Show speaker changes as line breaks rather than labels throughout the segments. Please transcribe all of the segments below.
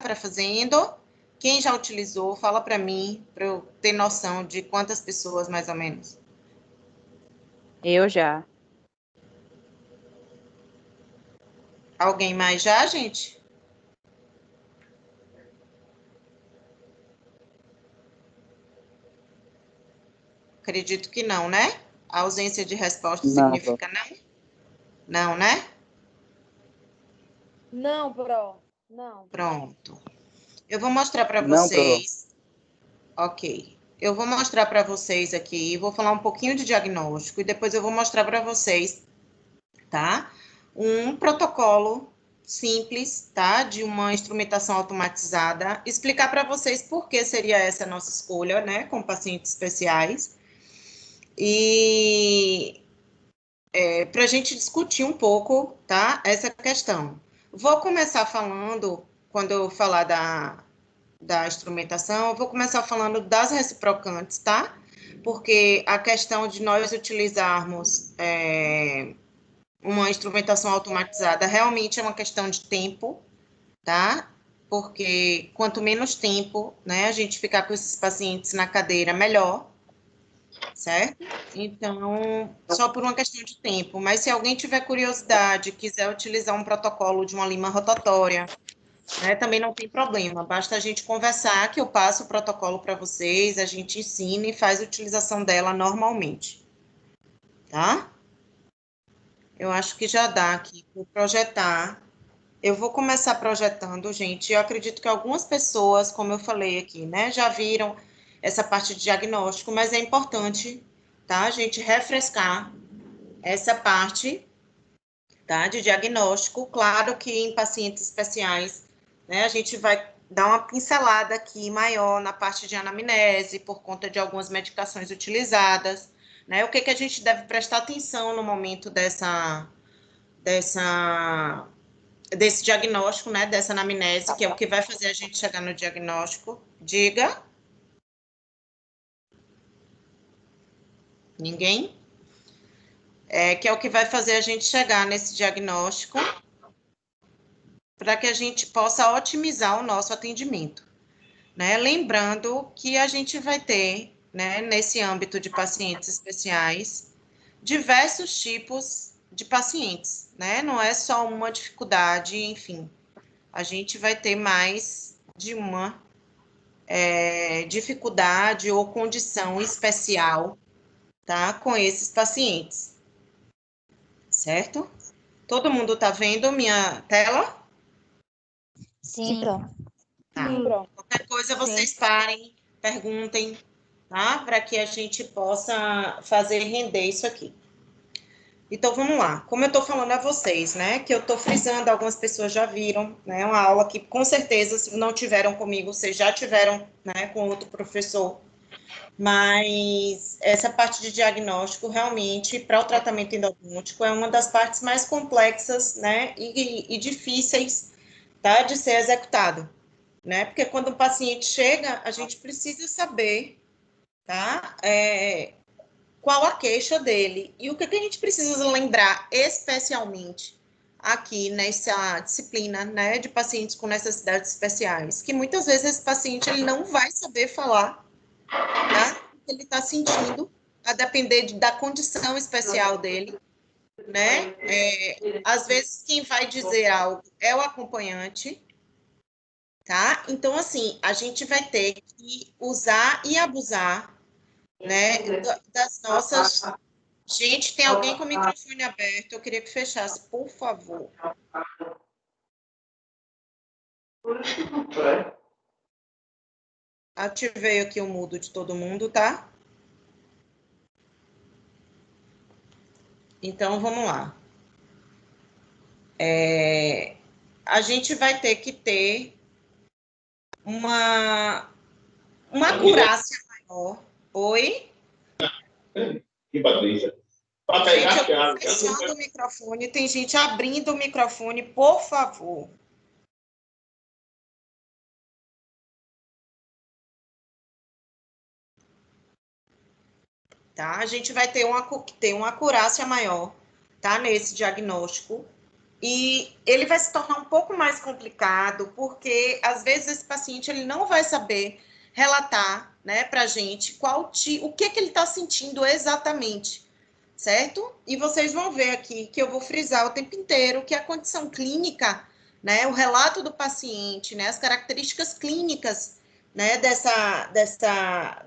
para fazendo? Quem já utilizou? Fala para mim, para eu ter noção de quantas pessoas, mais ou menos.
Eu já.
Alguém mais já, gente? Acredito que não, né? A ausência de resposta
Não,
significa não? Não, né?
Não, Pro. Não.
Pronto. Eu vou mostrar para
Não,
vocês. Ok. Eu vou mostrar para vocês aqui, vou falar um pouquinho de diagnóstico e depois eu vou mostrar para vocês, tá? Um protocolo simples, tá? De uma instrumentação automatizada. Explicar para vocês por que seria essa a nossa escolha, né? Com pacientes especiais. E para a gente discutir um pouco, tá? Essa questão. Vou começar falando, quando eu falar da instrumentação, eu vou começar falando das reciprocantes, tá? Porque a questão de nós utilizarmos uma instrumentação automatizada realmente é uma questão de tempo, tá? Porque quanto menos tempo, né, a gente ficar com esses pacientes na cadeira, melhor, certo? Então, só por uma questão de tempo. Mas se alguém tiver curiosidade, quiser utilizar um protocolo de uma lima rotatória, né, também não tem problema. Basta a gente conversar que eu passo o protocolo para vocês, a gente ensina e faz a utilização dela normalmente. Tá? Eu acho que já dá aqui para projetar. Eu vou começar projetando, gente. Eu acredito que algumas pessoas, como eu falei aqui, né, já viram essa parte de diagnóstico, mas é importante, tá, a gente refrescar essa parte, tá, de diagnóstico. Claro que em pacientes especiais, né, a gente vai dar uma pincelada aqui maior na parte de anamnese, por conta de algumas medicações utilizadas, né, o que que a gente deve prestar atenção no momento desse diagnóstico, né, dessa anamnese, que é o que vai fazer a gente chegar no diagnóstico. Diga. Ninguém? Que é o que vai fazer a gente chegar nesse diagnóstico para que a gente possa otimizar o nosso atendimento, né? Lembrando que a gente vai ter, né, nesse âmbito de pacientes especiais, diversos tipos de pacientes, né? Não é só uma dificuldade, enfim. A gente vai ter mais de uma dificuldade ou condição especial, tá? Com esses pacientes, certo? Todo mundo tá vendo minha tela?
Sim, Pro.
Tá.
Sim, Pro.
Qualquer coisa vocês parem, perguntem, tá? Para que a gente possa fazer render isso aqui. Então, vamos lá. Como eu estou falando a vocês, né, que eu estou frisando, algumas pessoas já viram, né, uma aula que, com certeza, se não tiveram comigo, vocês já tiveram, né, com outro professor. Mas essa parte de diagnóstico, realmente, para o tratamento endodôntico, é uma das partes mais complexas, né, e difíceis, tá, de ser executado, né, porque quando o paciente chega, a gente precisa saber, tá, qual a queixa dele e o que a gente precisa lembrar especialmente aqui nessa disciplina, né, de pacientes com necessidades especiais, que muitas vezes esse paciente ele não vai saber falar, tá, o que ele está sentindo, a depender da condição especial dele, né, às vezes quem vai dizer algo é o acompanhante, tá, então assim, a gente vai ter que usar e abusar, né, das nossas. Gente, tem alguém com o microfone aberto? Eu queria que fechasse, por favor. Ativei aqui o mudo de todo mundo, tá? Então, vamos lá. A gente vai ter que ter uma acurácia maior. Oi?
Que Patrícia.
Gente, eu tô fechando o microfone, tem gente abrindo o microfone, por favor. Tá? A gente vai ter uma acurácia maior, tá? Nesse diagnóstico, E ele vai se tornar um pouco mais complicado, porque às vezes esse paciente ele não vai saber relatar, né, para a gente o que ele está sentindo exatamente, certo? E vocês vão ver aqui que eu vou frisar o tempo inteiro que a condição clínica, né, o relato do paciente, né, as características clínicas, né,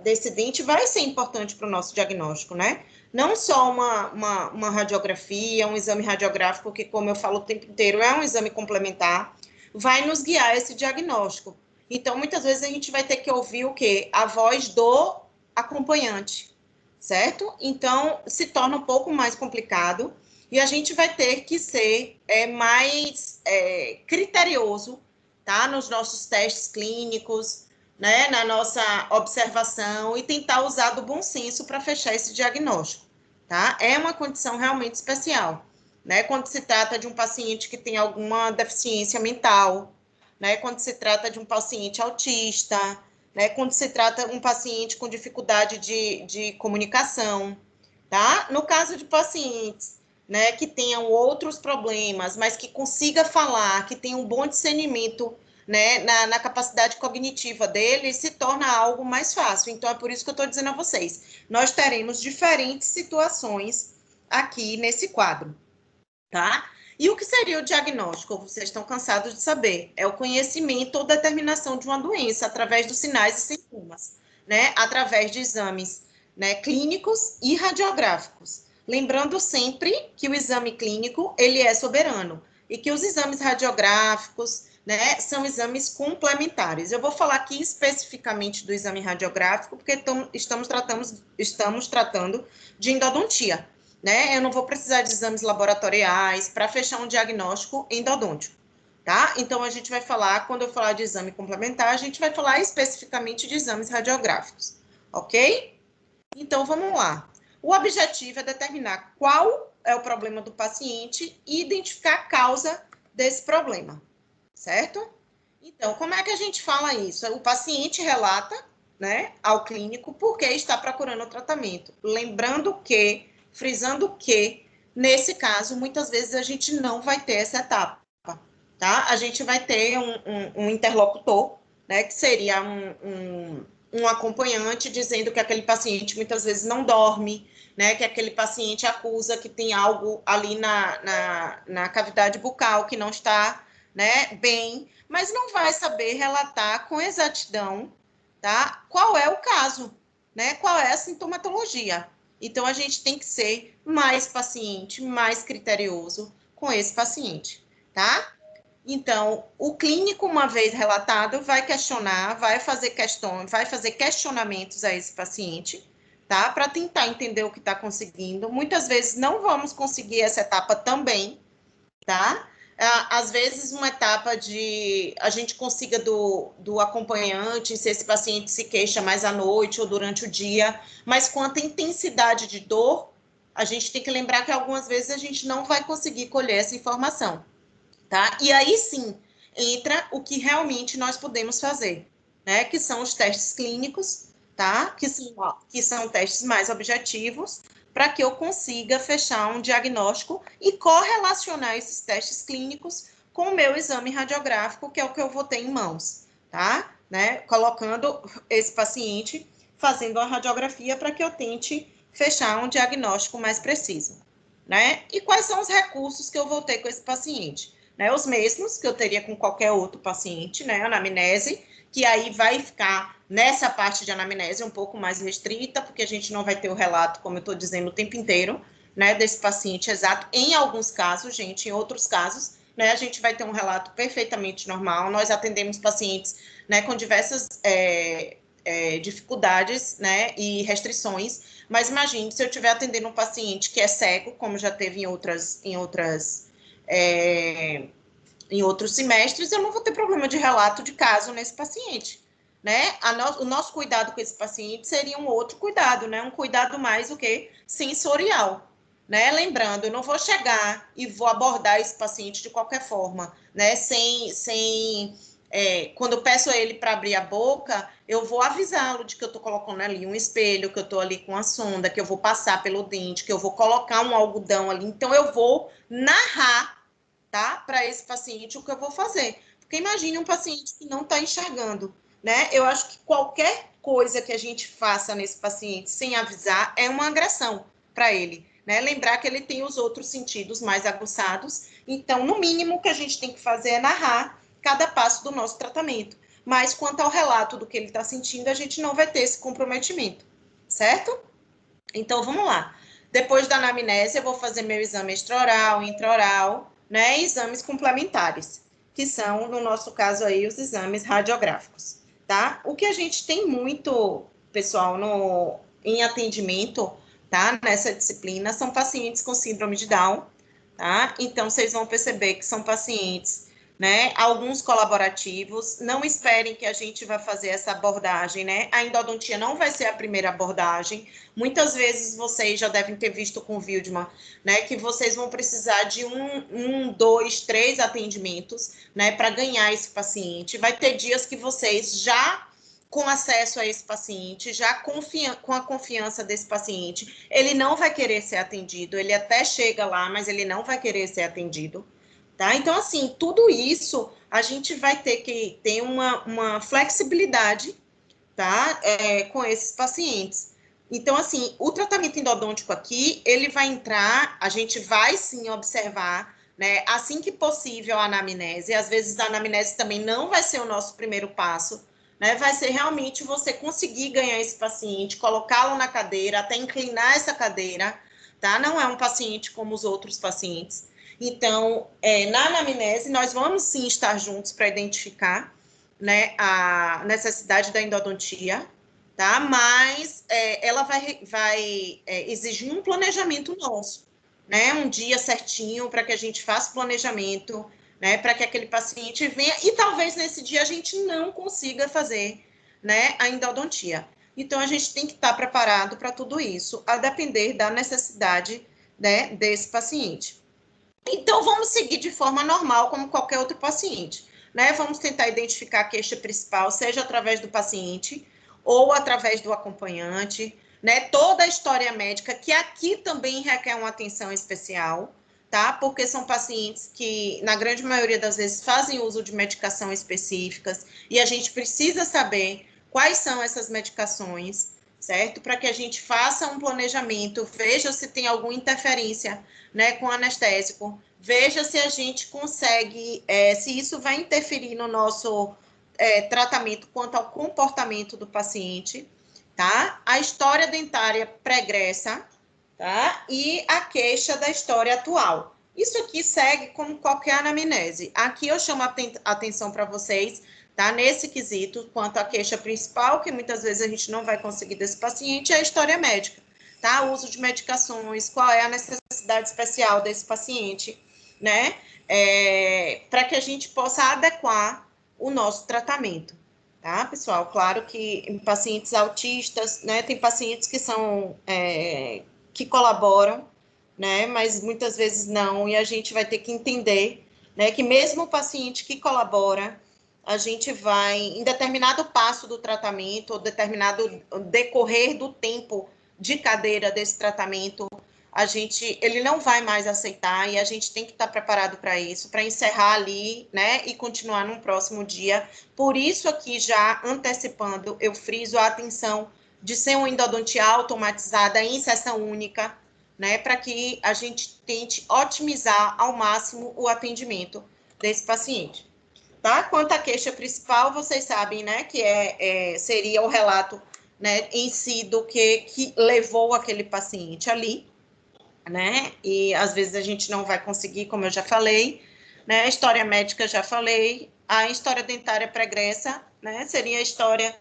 desse dente vai ser importante para o nosso diagnóstico, né? Não só uma radiografia, um exame radiográfico, que, como eu falo o tempo inteiro, é um exame complementar, vai nos guiar esse diagnóstico. Então, muitas vezes a gente vai ter que ouvir o quê? A voz do acompanhante, certo? Então, se torna um pouco mais complicado e a gente vai ter que ser mais criterioso, tá? Nos nossos testes clínicos, né? Na nossa observação e tentar usar do bom senso para fechar esse diagnóstico, tá? É uma condição realmente especial, né? Quando se trata de um paciente que tem alguma deficiência mental, né? Quando se trata de um paciente autista, né? Quando se trata de um paciente com dificuldade de comunicação, tá? No caso de pacientes, né, que tenham outros problemas, mas que consiga falar, que tenha um bom discernimento, né, na capacidade cognitiva dele, se torna algo mais fácil. Então, é por isso que eu estou dizendo a vocês, nós teremos diferentes situações aqui nesse quadro, tá? E o que seria o diagnóstico? Vocês estão cansados de saber. É o conhecimento ou determinação de uma doença através dos sinais e sintomas, né? Através de exames, né, clínicos e radiográficos. Lembrando sempre que o exame clínico, ele é soberano e que os exames radiográficos, né, são exames complementares. Eu vou falar aqui especificamente do exame radiográfico, porque estamos tratando de endodontia, né? Eu não vou precisar de exames laboratoriais para fechar um diagnóstico endodôntico, tá? Então, a gente vai falar, quando eu falar de exame complementar, a gente vai falar especificamente de exames radiográficos, ok? Então, vamos lá. O objetivo é determinar qual é o problema do paciente e identificar a causa desse problema, certo? Então, como é que a gente fala isso? O paciente relata, né, ao clínico por que está procurando o tratamento. Lembrando que, frisando que, nesse caso, muitas vezes a gente não vai ter essa etapa, tá? A gente vai ter um interlocutor, né, que seria um acompanhante dizendo que aquele paciente muitas vezes não dorme, né, que aquele paciente acusa que tem algo ali na cavidade bucal que não está, né, bem, mas não vai saber relatar com exatidão, tá? Qual é o caso, né? Qual é a sintomatologia. Então, a gente tem que ser mais paciente, mais criterioso com esse paciente, tá? Então, o clínico, uma vez relatado, vai questionar, vai fazer questionamentos a esse paciente, tá? Para tentar entender o que está conseguindo. Muitas vezes não vamos conseguir essa etapa também, tá? Às vezes, uma etapa de a gente consiga do acompanhante, se esse paciente se queixa mais à noite ou durante o dia, mas quanto à intensidade de dor, a gente tem que lembrar que algumas vezes a gente não vai conseguir colher essa informação, tá? E aí sim entra o que realmente nós podemos fazer, né? Que são os testes clínicos, tá? Que são testes mais objetivos, para que eu consiga fechar um diagnóstico e correlacionar esses testes clínicos com o meu exame radiográfico, que é o que eu vou ter em mãos, tá? Né? Colocando esse paciente, fazendo a radiografia para que eu tente fechar um diagnóstico mais preciso, né? E quais são os recursos que eu vou ter com esse paciente? Né? Os mesmos que eu teria com qualquer outro paciente, né? Anamnese, que aí vai ficar nessa parte de anamnese um pouco mais restrita, porque a gente não vai ter o relato, como eu estou dizendo, o tempo inteiro, né, desse paciente exato. Em alguns casos, gente, em outros casos, né, a gente vai ter um relato perfeitamente normal. Nós atendemos pacientes, né, com diversas dificuldades, né, e restrições, mas imagine se eu estiver atendendo um paciente que é cego, como já teve em outros semestres, eu não vou ter problema de relato de caso nesse paciente, né? O nosso cuidado com esse paciente seria um outro cuidado, né? Um cuidado mais o quê? Sensorial, né? Lembrando, eu não vou chegar e vou abordar esse paciente de qualquer forma, né? Quando eu peço a ele para abrir a boca, eu vou avisá-lo de que eu estou colocando ali um espelho, que eu estou ali com a sonda, que eu vou passar pelo dente, que eu vou colocar um algodão ali. Então, eu vou narrar tá? Para esse paciente, o que eu vou fazer. Porque imagine um paciente que não está enxergando, né? Eu acho que qualquer coisa que a gente faça nesse paciente sem avisar é uma agressão para ele, né? Lembrar que ele tem os outros sentidos mais aguçados. Então, no mínimo, o que a gente tem que fazer é narrar cada passo do nosso tratamento. Mas, quanto ao relato do que ele está sentindo, a gente não vai ter esse comprometimento, certo? Então, vamos lá. Depois da anamnese, eu vou fazer meu exame extraoral, intraoral, né? E exames complementares, que são, no nosso caso aí, os exames radiográficos, tá? O que a gente tem muito, pessoal, em atendimento, tá? Nessa disciplina, são pacientes com síndrome de Down, tá? Então, vocês vão perceber que são pacientes, né? Alguns colaborativos. Não esperem que a gente vai fazer essa abordagem, né? A endodontia não vai ser a primeira abordagem. Muitas vezes vocês já devem ter visto com o Wildman, né? Que vocês vão precisar de 2, 3 atendimentos, né? Para ganhar esse paciente. Vai ter dias que vocês já com acesso a esse paciente, já com a confiança desse paciente, ele não vai querer ser atendido, ele até chega lá, mas ele não vai querer ser atendido, tá? Então, assim, tudo isso a gente vai ter que ter uma flexibilidade, tá? Com esses pacientes. Então, assim, o tratamento endodôntico aqui, ele vai entrar, a gente vai sim observar, né? Assim que possível a anamnese, às vezes a anamnese também não vai ser o nosso primeiro passo, né? Vai ser realmente você conseguir ganhar esse paciente, colocá-lo na cadeira, até inclinar essa cadeira, tá? Não é um paciente como os outros pacientes. Então, na anamnese, nós vamos sim estar juntos para identificar, né, a necessidade da endodontia, tá? Mas ela vai exigir um planejamento nosso, né? Um dia certinho para que a gente faça o planejamento, né? Para que aquele paciente venha e talvez nesse dia a gente não consiga fazer, né, a endodontia. Então, a gente tem que estar preparado para tudo isso, a depender da necessidade, né, desse paciente. Então, vamos seguir de forma normal, como qualquer outro paciente, né? Vamos tentar identificar a queixa principal, seja através do paciente ou através do acompanhante, né? Toda a história médica, que aqui também requer uma atenção especial, tá? Porque são pacientes que, na grande maioria das vezes, fazem uso de medicação específicas e a gente precisa saber quais são essas medicações, certo? Para que a gente faça um planejamento, veja se tem alguma interferência, né, com anestésico, veja se a gente consegue, se isso vai interferir no nosso tratamento quanto ao comportamento do paciente, tá? A história dentária pregressa, tá? E a queixa da história atual. Isso aqui segue como qualquer anamnese. Aqui eu chamo a atenção para vocês, tá? Nesse quesito, quanto à queixa principal, que muitas vezes a gente não vai conseguir desse paciente, é a história médica, tá? O uso de medicações, qual é a necessidade especial desse paciente, né? Para que a gente possa adequar o nosso tratamento, tá, pessoal? Claro que em pacientes autistas, né, tem pacientes que são, que colaboram, né, mas muitas vezes não, e a gente vai ter que entender, né, que mesmo o paciente que colabora, a gente vai, em determinado passo do tratamento, ou determinado decorrer do tempo de cadeira desse tratamento, ele não vai mais aceitar e a gente tem que estar preparado para isso, para encerrar ali, né, e continuar num próximo dia. Por isso aqui, já antecipando, eu friso a atenção de ser uma endodontia automatizada em sessão única, né, para que a gente tente otimizar ao máximo o atendimento desse paciente. Tá? Quanto à queixa principal, vocês sabem, né, que seria o relato, né, em si do que levou aquele paciente ali, né, e às vezes a gente não vai conseguir, como eu já falei, né, a história médica já falei, a história dentária pregressa, né, seria a história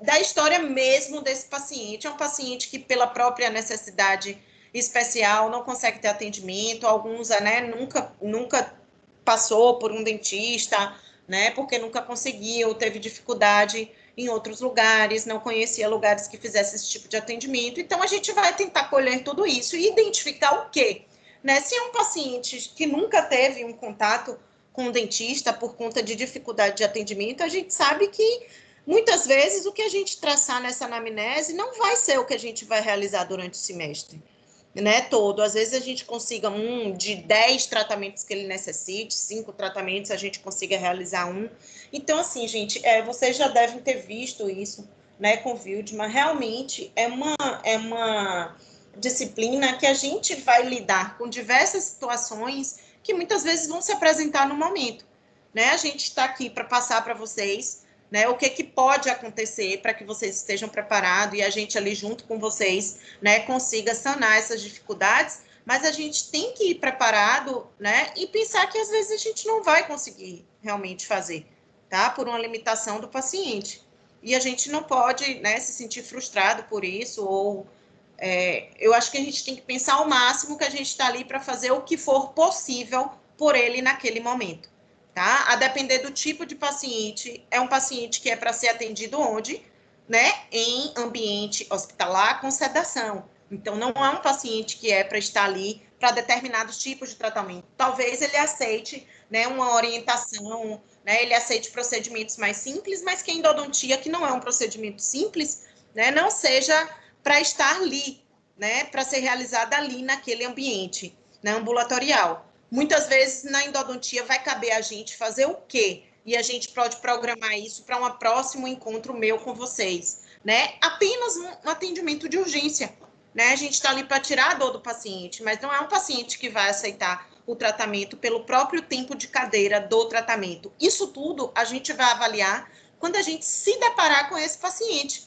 da história mesmo desse paciente. É um paciente que, pela própria necessidade especial, não consegue ter atendimento, alguns, né, nunca passou por um dentista, né, porque nunca conseguiu, teve dificuldade em outros lugares, não conhecia lugares que fizessem esse tipo de atendimento. Então, a gente vai tentar colher tudo isso e identificar o quê? Né? Se é um paciente que nunca teve um contato com um dentista por conta de dificuldade de atendimento, a gente sabe que, muitas vezes, o que a gente traçar nessa anamnese não vai ser o que a gente vai realizar durante o semestre. né, todo. Às vezes a gente consiga um de 10 tratamentos que ele necessite, 5 tratamentos, a gente consiga realizar um. Então, assim, gente, vocês já devem ter visto isso, né, com o Wildman. Realmente é uma disciplina que a gente vai lidar com diversas situações que muitas vezes vão se apresentar no momento, né? A gente está aqui para passar para vocês, né, o que pode acontecer para que vocês estejam preparados e a gente ali junto com vocês, né, consiga sanar essas dificuldades, mas a gente tem que ir preparado, né, e pensar que às vezes a gente não vai conseguir realmente fazer, tá? Por uma limitação do paciente. E a gente não pode, né, se sentir frustrado por isso, ou eu acho que a gente tem que pensar ao máximo que a gente está ali para fazer o que for possível por ele naquele momento. Tá? A depender do tipo de paciente, é um paciente que é para ser atendido onde? Né? Em ambiente hospitalar com sedação. Então, não é um paciente que é para estar ali para determinados tipos de tratamento. Talvez ele aceite, né, uma orientação, né, ele aceite procedimentos mais simples, mas que a endodontia, que não é um procedimento simples, né, não seja para estar ali, né, para ser realizada ali naquele ambiente, né, ambulatorial. Muitas vezes na endodontia vai caber a gente fazer o quê? E a gente pode programar isso para um próximo encontro meu com vocês, né? Apenas um atendimento de urgência, né? A gente está ali para tirar a dor do paciente, mas não é um paciente que vai aceitar o tratamento pelo próprio tempo de cadeira do tratamento. Isso tudo a gente vai avaliar quando a gente se deparar com esse paciente,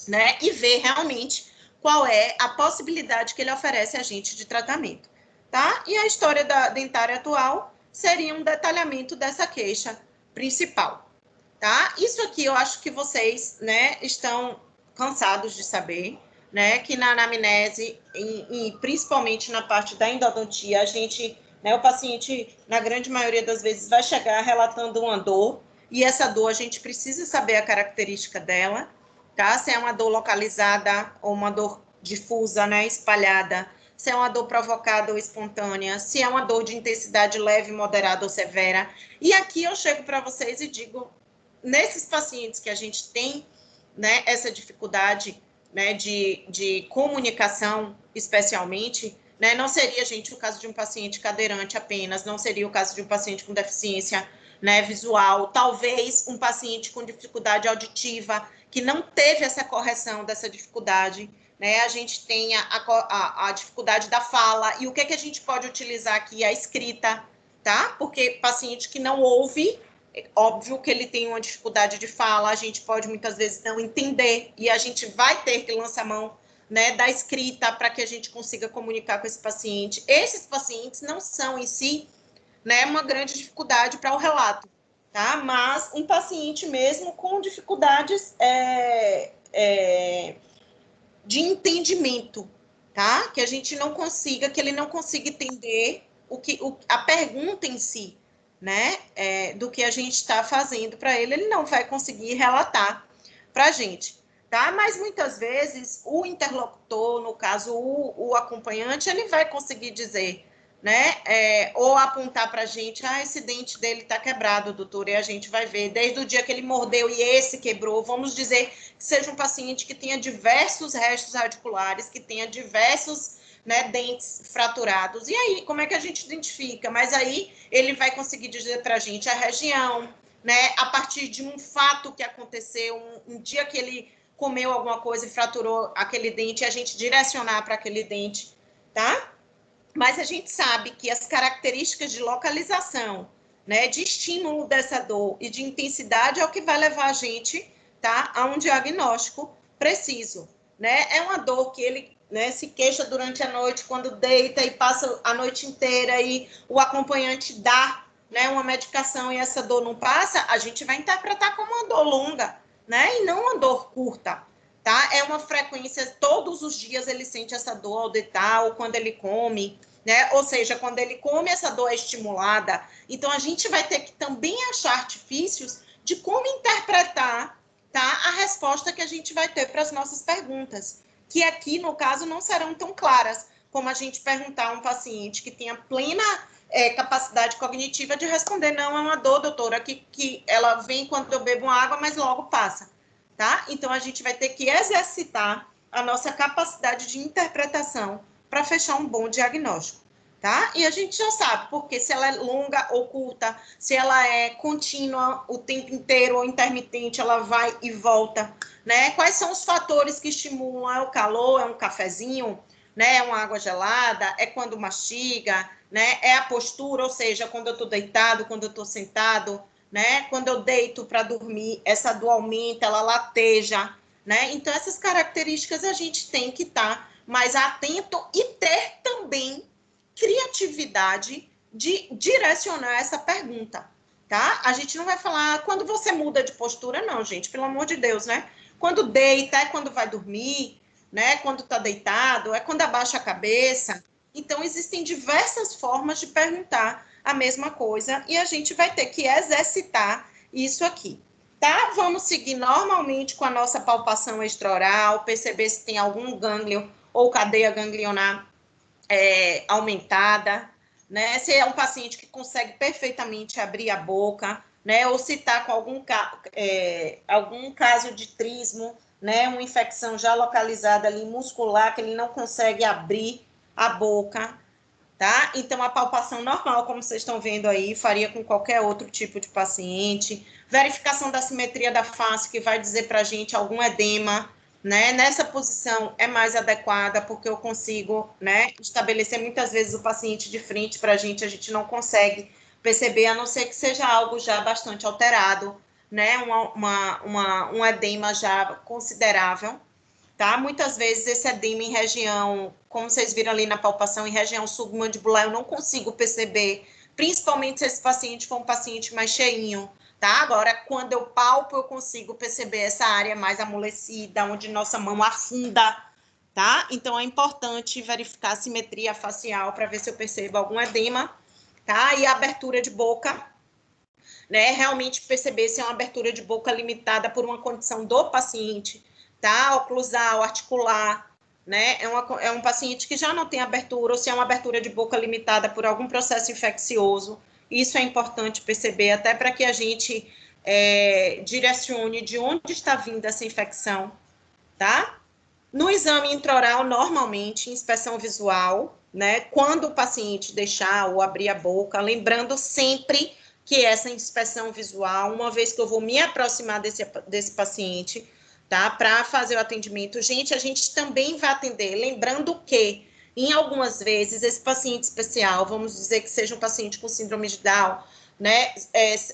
né? E ver realmente qual é a possibilidade que ele oferece a gente de tratamento. Tá? E a história da dentária atual seria um detalhamento dessa queixa principal, tá? Isso aqui eu acho que vocês, né, estão cansados de saber, né, que na anamnese e principalmente na parte da endodontia, a gente, né, o paciente, na grande maioria das vezes, vai chegar relatando uma dor, e essa dor a gente precisa saber a característica dela, tá? Se é uma dor localizada ou uma dor difusa, né, espalhada, se é uma dor provocada ou espontânea, se é uma dor de intensidade leve, moderada ou severa. E aqui eu chego para vocês e digo, nesses pacientes que a gente tem, né, essa dificuldade, né, de comunicação, especialmente, né, não seria, gente, o caso de um paciente cadeirante apenas, não seria o caso de um paciente com deficiência, né, visual, talvez um paciente com dificuldade auditiva, que não teve essa correção dessa dificuldade, né, a gente tem a dificuldade da fala, e o que a gente pode utilizar aqui? A escrita, tá? Porque paciente que não ouve, é óbvio que ele tem uma dificuldade de fala, a gente pode muitas vezes não entender, e a gente vai ter que lançar mão, né, da escrita para que a gente consiga comunicar com esse paciente. Esses pacientes não são em si, né, uma grande dificuldade para o relato, tá? Mas um paciente mesmo com dificuldades de entendimento, tá? Que a gente não consiga, que ele não consiga entender a pergunta em si, né? Do que a gente está fazendo para ele, ele não vai conseguir relatar para a gente, tá? Mas muitas vezes o interlocutor, no caso o acompanhante, ele vai conseguir dizer, né? Ou apontar para a gente, esse dente dele está quebrado, doutor, e a gente vai ver desde o dia que ele mordeu e esse quebrou. Vamos dizer que seja um paciente que tenha diversos restos radiculares, que tenha diversos, né, dentes fraturados. E aí, como é que a gente identifica? Mas aí ele vai conseguir dizer para a gente a região, né, a partir de um fato que aconteceu, um dia que ele comeu alguma coisa e fraturou aquele dente, a gente direcionar para aquele dente, tá? Mas a gente sabe que as características de localização, né, de estímulo dessa dor e de intensidade é o que vai levar a gente, tá, a um diagnóstico preciso, né? É uma dor que ele, né, se queixa durante a noite, quando deita e passa a noite inteira e o acompanhante dá, né, uma medicação e essa dor não passa, a gente vai interpretar como uma dor longa, né, e não uma dor curta. Tá? É uma frequência, todos os dias ele sente essa dor ao deitar ou quando ele come, né? Ou seja, quando ele come, essa dor é estimulada. Então, a gente vai ter que também achar artifícios de como interpretar, tá, a resposta que a gente vai ter para as nossas perguntas, que aqui, no caso, não serão tão claras como a gente perguntar a um paciente que tenha plena capacidade cognitiva de responder, não, é uma dor, doutora, que ela vem quando eu bebo água, mas logo passa. Tá? Então, a gente vai ter que exercitar a nossa capacidade de interpretação para fechar um bom diagnóstico, tá? E a gente já sabe, porque se ela é longa ou curta, se ela é contínua o tempo inteiro ou intermitente, ela vai e volta, né? Quais são os fatores que estimulam? É o calor, é um cafezinho, né? É uma água gelada, é quando mastiga, né? É a postura, ou seja, quando eu estou deitado, quando eu estou sentado, né? Quando eu deito para dormir, essa dor aumenta, ela lateja, né? Então, essas características a gente tem que estar mais atento e ter também criatividade de direcionar essa pergunta, tá? A gente não vai falar quando você muda de postura, não, gente, pelo amor de Deus, né? Quando deita, é quando vai dormir, né? Quando tá deitado, é quando abaixa a cabeça. Então, existem diversas formas de perguntar a mesma coisa e a gente vai ter que exercitar isso aqui, tá? Vamos seguir normalmente com a nossa palpação extraoral, perceber se tem algum gânglio ou cadeia ganglionar aumentada, né? Se é um paciente que consegue perfeitamente abrir a boca, né? Ou se está com algum caso de trismo, né? Uma infecção já localizada ali muscular, que ele não consegue abrir a boca, tá? Então, a palpação normal, como vocês estão vendo aí, faria com qualquer outro tipo de paciente. Verificação da simetria da face, que vai dizer para a gente algum edema, né? Nessa posição é mais adequada, porque eu consigo, né, estabelecer muitas vezes o paciente de frente para a gente não consegue perceber, a não ser que seja algo já bastante alterado, né? Um edema já considerável, tá? Muitas vezes esse edema em região, como vocês viram ali na palpação, em região submandibular, eu não consigo perceber, principalmente se esse paciente for um paciente mais cheinho, tá? Agora, quando eu palpo, eu consigo perceber essa área mais amolecida, onde nossa mão afunda, tá? Então, é importante verificar a simetria facial para ver se eu percebo algum edema, tá? E a abertura de boca, né? Realmente perceber se é uma abertura de boca limitada por uma condição do paciente, tá? Oclusal, articular, né? É um paciente que já não tem abertura, ou se é uma abertura de boca limitada por algum processo infeccioso. Isso é importante perceber, até para que a gente direcione de onde está vindo essa infecção, tá? No exame intraoral, normalmente, inspeção visual, né? Quando o paciente deixar ou abrir a boca, lembrando sempre que essa inspeção visual, uma vez que eu vou me aproximar desse paciente, tá? Para fazer o atendimento. Gente, a gente também vai atender, lembrando que, em algumas vezes, esse paciente especial, vamos dizer que seja um paciente com síndrome de Down, né?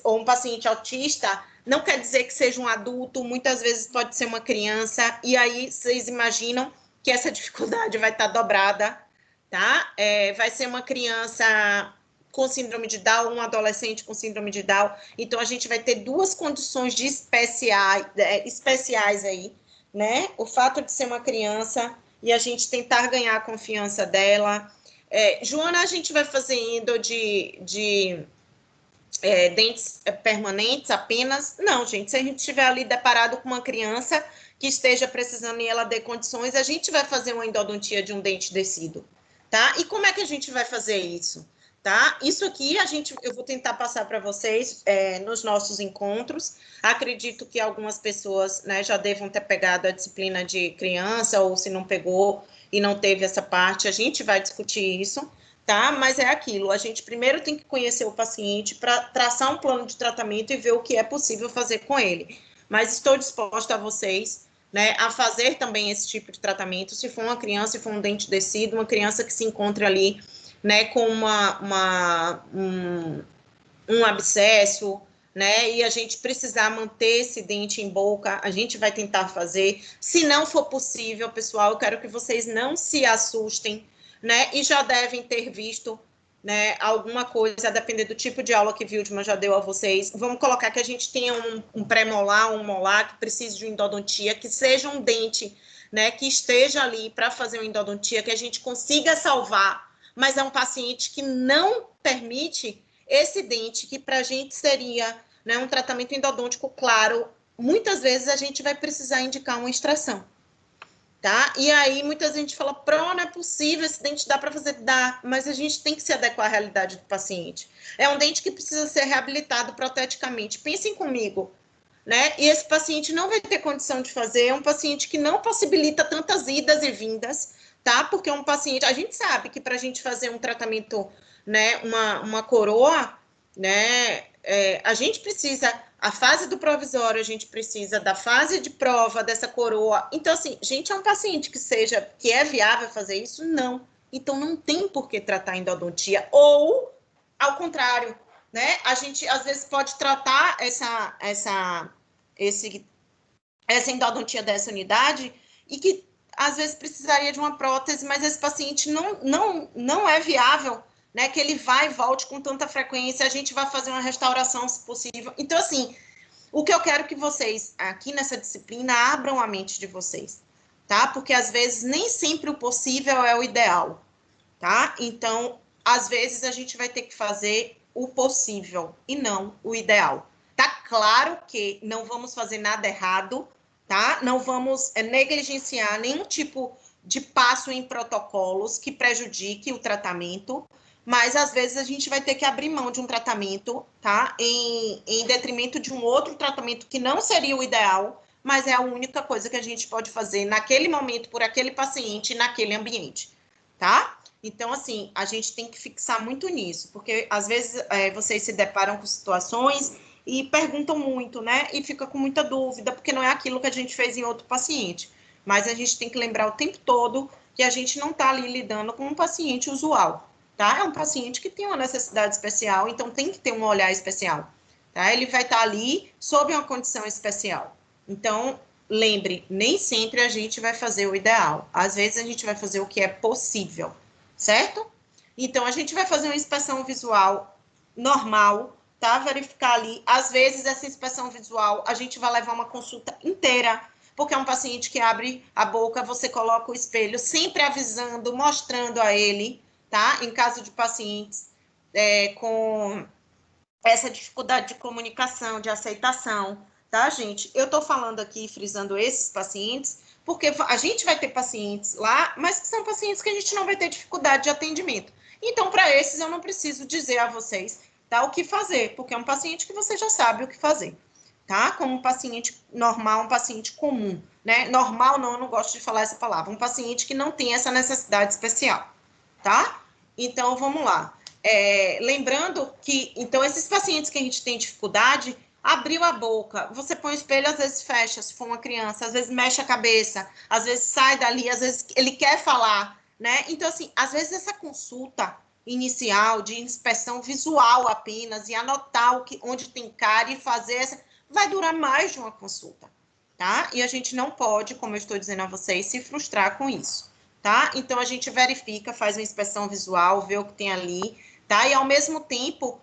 Ou um paciente autista, não quer dizer que seja um adulto, muitas vezes pode ser uma criança, e aí vocês imaginam que essa dificuldade vai estar dobrada, tá? Vai ser uma criança com síndrome de Down, um adolescente com síndrome de Down, então a gente vai ter duas condições de especiais aí, né? O fato de ser uma criança e a gente tentar ganhar a confiança dela. Joana, a gente vai fazendo de dentes permanentes apenas? Não, gente, se a gente estiver ali deparado com uma criança que esteja precisando e ela dê condições, a gente vai fazer uma endodontia de um dente descido, tá? E como é que a gente vai fazer isso? Tá? Isso aqui eu vou tentar passar para vocês nos nossos encontros. Acredito que algumas pessoas, né, já devam ter pegado a disciplina de criança, ou se não pegou e não teve essa parte, a gente vai discutir isso, tá? Mas é aquilo, a gente primeiro tem que conhecer o paciente para traçar um plano de tratamento e ver o que é possível fazer com ele. Mas estou disposta a vocês, né, a fazer também esse tipo de tratamento, se for uma criança, se for um dente descido, uma criança que se encontra ali, né, com um abscesso, né, e a gente precisar manter esse dente em boca, a gente vai tentar fazer. Se não for possível, pessoal, eu quero que vocês não se assustem, né, e já devem ter visto, né, alguma coisa, a depender do tipo de aula que Wildman já deu a vocês. Vamos colocar que a gente tenha um pré-molar, um molar que precise de endodontia, que seja um dente, né, que esteja ali para fazer uma endodontia, que a gente consiga salvar, mas é um paciente que não permite esse dente, que para a gente seria, né, um tratamento endodôntico claro. Muitas vezes a gente vai precisar indicar uma extração, tá? E aí muita gente fala, não é possível, esse dente dá para fazer? Dá, mas a gente tem que se adequar à realidade do paciente. É um dente que precisa ser reabilitado proteticamente. Pensem comigo, né? E esse paciente não vai ter condição de fazer, é um paciente que não possibilita tantas idas e vindas, tá? Porque um paciente, a gente sabe que para a gente fazer um tratamento, né, uma coroa, né, a gente precisa, a fase do provisório, a gente precisa da fase de prova dessa coroa. Então, assim, gente, é um paciente que é viável fazer isso? Não. Então, não tem por que tratar endodontia. Ou, ao contrário, né, a gente, às vezes, pode tratar essa endodontia dessa unidade e que às vezes precisaria de uma prótese, mas esse paciente não é viável, né? Que ele vai e volte com tanta frequência, a gente vai fazer uma restauração, se possível. Então, assim, o que eu quero que vocês, aqui nessa disciplina, abram a mente de vocês, tá? Porque às vezes nem sempre o possível é o ideal, tá? Então, às vezes a gente vai ter que fazer o possível e não o ideal. Tá claro que não vamos fazer nada errado, tá? Não vamos negligenciar nenhum tipo de passo em protocolos que prejudique o tratamento, mas às vezes a gente vai ter que abrir mão de um tratamento, tá? Em detrimento de um outro tratamento que não seria o ideal, mas é a única coisa que a gente pode fazer naquele momento por aquele paciente, naquele ambiente, tá? Então, assim, a gente tem que fixar muito nisso, porque às vezes vocês se deparam com situações e perguntam muito, né? E fica com muita dúvida, porque não é aquilo que a gente fez em outro paciente. Mas a gente tem que lembrar o tempo todo que a gente não está ali lidando com um paciente usual, tá? É um paciente que tem uma necessidade especial, então tem que ter um olhar especial, tá? Ele vai estar ali sob uma condição especial. Então, lembre, nem sempre a gente vai fazer o ideal. Às vezes a gente vai fazer o que é possível, certo? Então, a gente vai fazer uma inspeção visual normal, tá? Verificar ali. Às vezes, essa inspeção visual, a gente vai levar uma consulta inteira, porque é um paciente que abre a boca, você coloca o espelho, sempre avisando, mostrando a ele, tá? Em caso de pacientes com essa dificuldade de comunicação, de aceitação, tá, gente? Eu tô falando aqui, frisando esses pacientes, porque a gente vai ter pacientes lá, mas que são pacientes que a gente não vai ter dificuldade de atendimento. Então, para esses, eu não preciso dizer a vocês, tá, o que fazer, porque é um paciente que você já sabe o que fazer, tá? Como um paciente normal, um paciente comum, né? Normal não, eu não gosto de falar essa palavra. Um paciente que não tem essa necessidade especial, tá? Então, vamos lá. Lembrando que, então, esses pacientes que a gente tem dificuldade, abriu a boca, você põe o espelho, às vezes fecha, se for uma criança, às vezes mexe a cabeça, às vezes sai dali, às vezes ele quer falar, né? Então, assim, às vezes essa consulta inicial de inspeção visual apenas e anotar onde tem cárie e fazer essa, vai durar mais de uma consulta, tá? E a gente não pode, como eu estou dizendo a vocês, se frustrar com isso, tá? Então, a gente verifica, faz uma inspeção visual, vê o que tem ali, tá? E, ao mesmo tempo,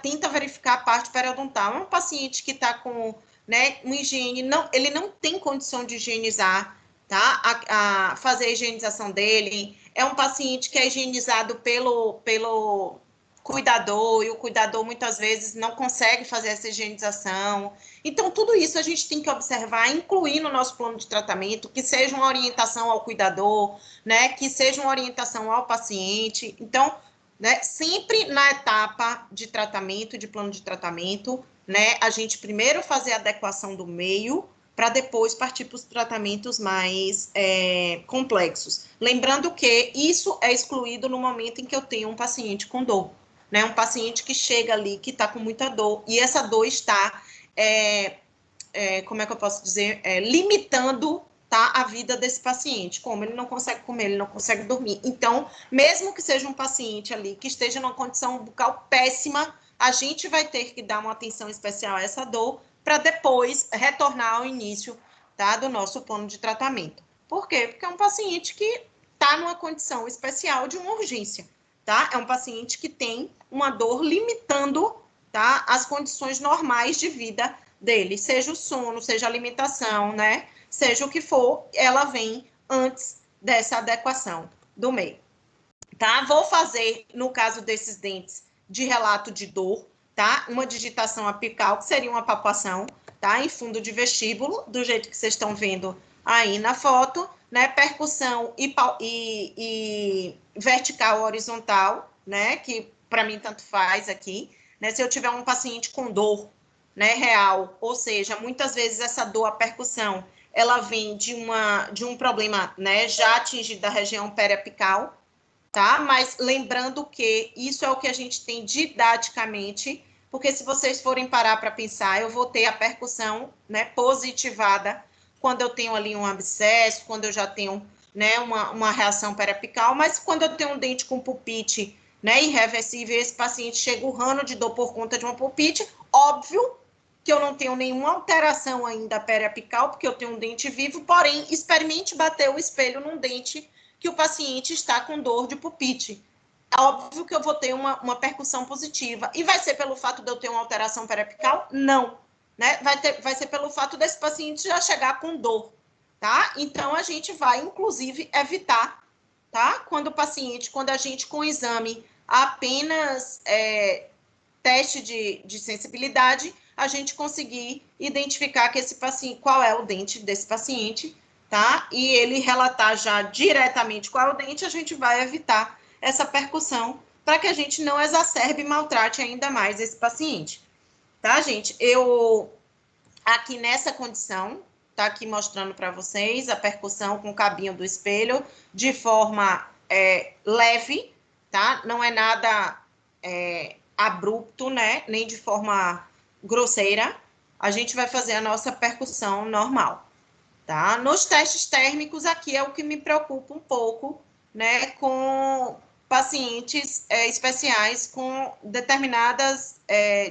tenta verificar a parte periodontal. É um paciente que está com, né, uma higiene, ele não tem condição de higienizar, tá? Fazer a higienização dele. É um paciente que é higienizado pelo cuidador, e o cuidador muitas vezes não consegue fazer essa higienização. Então, tudo isso a gente tem que observar, incluir no nosso plano de tratamento, que seja uma orientação ao cuidador, né, que seja uma orientação ao paciente. Então, né, sempre na etapa de tratamento, de plano de tratamento, né, a gente primeiro fazer a adequação do meio, para depois partir para os tratamentos mais complexos. Lembrando que isso é excluído no momento em que eu tenho um paciente com dor, né, um paciente que chega ali, que está com muita dor, e essa dor está, como é que eu posso dizer, limitando, tá, a vida desse paciente, como ele não consegue comer, ele não consegue dormir. Então, mesmo que seja um paciente ali que esteja numa condição bucal péssima, a gente vai ter que dar uma atenção especial a essa dor para depois retornar ao início, tá, do nosso plano de tratamento. Por quê? Porque é um paciente que está numa condição especial de uma urgência, tá? É um paciente que tem uma dor limitando, tá, as condições normais de vida dele, seja o sono, seja a alimentação, né? Seja o que for, ela vem antes dessa adequação do meio, tá? Vou fazer, no caso desses dentes, de relato de dor, tá? Uma digitação apical, que seria uma palpação, tá? Em fundo de vestíbulo, do jeito que vocês estão vendo aí na foto, né? Percussão e vertical horizontal, né? Que para mim tanto faz aqui, né? Se eu tiver um paciente com dor, né, real, ou seja, muitas vezes essa dor, a percussão, ela vem de um problema, né, já atingido da região periapical, tá? Mas lembrando que isso é o que a gente tem didaticamente, porque se vocês forem parar para pensar, eu vou ter a percussão, né, positivada quando eu tenho ali um abscesso, quando eu já tenho, né, uma reação periapical, mas quando eu tenho um dente com pulpite, né, irreversível, esse paciente chega urrando de dor por conta de uma pulpite, óbvio que eu não tenho nenhuma alteração ainda periapical, porque eu tenho um dente vivo, porém, experimente bater o espelho num dente que o paciente está com dor de pulpite. É óbvio que eu vou ter uma percussão positiva. E vai ser pelo fato de eu ter uma alteração periapical? Não. Né? Vai ser pelo fato desse paciente já chegar com dor. Tá? Então, a gente vai, inclusive, evitar, tá? Quando a gente, com exame apenas teste de sensibilidade, a gente conseguir identificar que esse paciente, qual é o dente desse paciente, tá? E ele relatar já diretamente qual é o dente, a gente vai evitar essa percussão para que a gente não exacerbe e maltrate ainda mais esse paciente. Tá, gente? Eu, aqui nessa condição, tá aqui mostrando para vocês a percussão com o cabinho do espelho de forma leve, tá? Não é nada abrupto, né? Nem de forma grosseira. A gente vai fazer a nossa percussão normal. Tá? Nos testes térmicos, aqui é o que me preocupa um pouco, né, com pacientes especiais com determinadas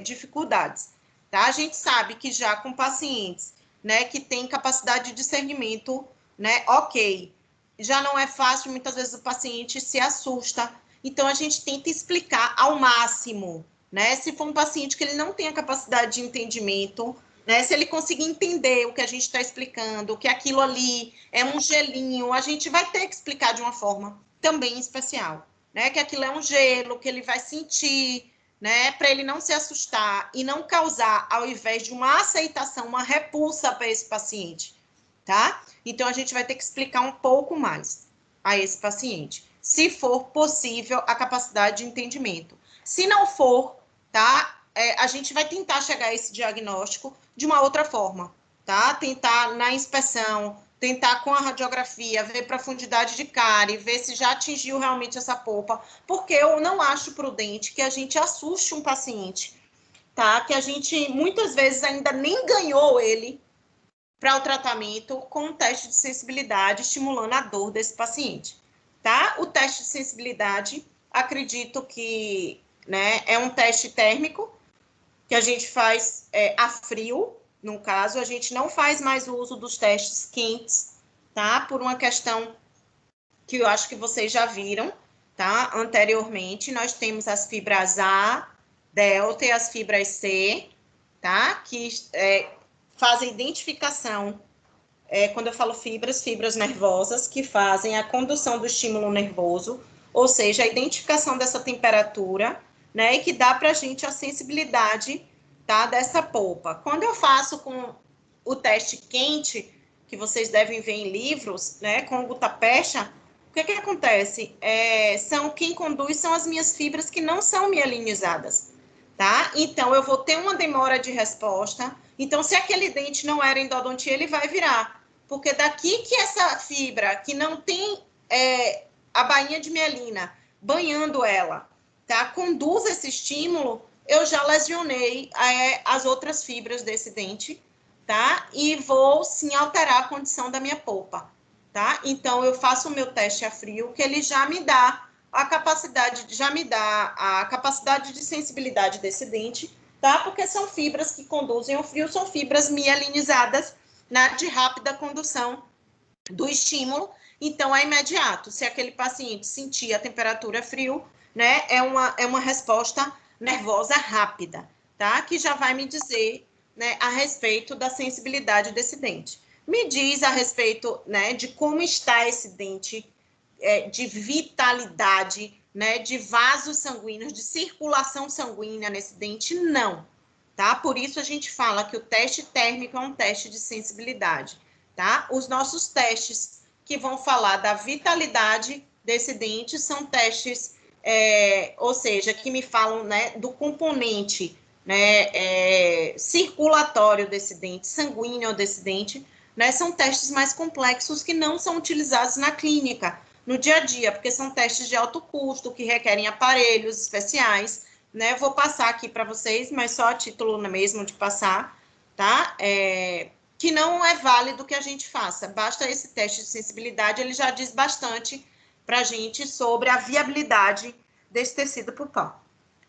dificuldades. Tá? A gente sabe que já com pacientes, né, que têm capacidade de discernimento, né, ok, já não é fácil, muitas vezes o paciente se assusta, então a gente tenta explicar ao máximo, né, se for um paciente que ele não tem a capacidade de entendimento, né, se ele conseguir entender o que a gente está explicando, que aquilo ali é um gelinho, a gente vai ter que explicar de uma forma também especial, né, que aquilo é um gelo, que ele vai sentir, né, para ele não se assustar e não causar, ao invés de uma aceitação, uma repulsa para esse paciente, tá? Então, a gente vai ter que explicar um pouco mais a esse paciente, se for possível a capacidade de entendimento. Se não for, tá? A gente vai tentar chegar a esse diagnóstico de uma outra forma, tá? Tentar na inspeção, tentar com a radiografia, ver profundidade de cárie, ver se já atingiu realmente essa polpa, porque eu não acho prudente que a gente assuste um paciente, tá? Que a gente muitas vezes ainda nem ganhou ele para o tratamento com um teste de sensibilidade estimulando a dor desse paciente, tá? O teste de sensibilidade, acredito que, né, é um teste térmico que a gente faz a frio, no caso, a gente não faz mais o uso dos testes quentes, tá? Por uma questão que eu acho que vocês já viram, tá? Anteriormente, nós temos as fibras A, delta e as fibras C, tá? Que fazem identificação, quando eu falo fibras nervosas, que fazem a condução do estímulo nervoso, ou seja, a identificação dessa temperatura, né, e que dá para a gente a sensibilidade, tá, dessa polpa. Quando eu faço com o teste quente, que vocês devem ver em livros, né, com o gutapercha, o que acontece? Quem conduz são as minhas fibras que não são mielinizadas, tá? Então, eu vou ter uma demora de resposta. Então, se aquele dente não era endodontia, ele vai virar. Porque daqui que essa fibra, que não tem a bainha de mielina, banhando ela, tá? Conduz esse estímulo, eu já lesionei as outras fibras desse dente, tá? E vou, sim, alterar a condição da minha polpa, tá? Então, eu faço o meu teste a frio, que ele já me dá a capacidade de sensibilidade desse dente, tá? Porque são fibras que conduzem o frio, são fibras mielinizadas, né, de rápida condução do estímulo. Então, é imediato. Se aquele paciente sentir a temperatura frio, né, é uma resposta nervosa rápida, tá? Que já vai me dizer, né, a respeito da sensibilidade desse dente. Me diz a respeito, né, de como está esse dente, de vitalidade, né, de vasos sanguíneos, de circulação sanguínea nesse dente, não, tá? Por isso a gente fala que o teste térmico é um teste de sensibilidade, tá? Os nossos testes que vão falar da vitalidade desse dente são testes, ou seja, que me falam, né, do componente, né, circulatório desse dente, sanguíneo desse dente, né? São testes mais complexos que não são utilizados na clínica, no dia a dia, porque são testes de alto custo, que requerem aparelhos especiais, né? Vou passar aqui para vocês, mas só a título mesmo de passar, tá? Que não é válido que a gente faça. Basta esse teste de sensibilidade, ele já diz bastante para a gente sobre a viabilidade desse tecido pulpar,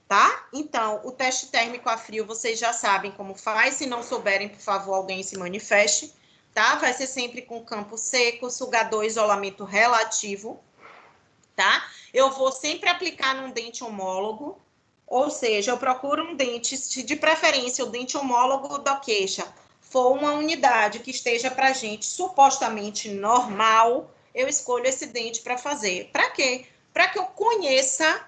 tá? Então, o teste térmico a frio, vocês já sabem como faz. Se não souberem, por favor, alguém se manifeste, tá? Vai ser sempre com campo seco, sugador, isolamento relativo, tá? Eu vou sempre aplicar num dente homólogo, ou seja, eu procuro um dente, se de preferência o dente homólogo da queixa for uma unidade que esteja para gente supostamente normal, eu escolho esse dente para fazer. Para quê? Para que eu conheça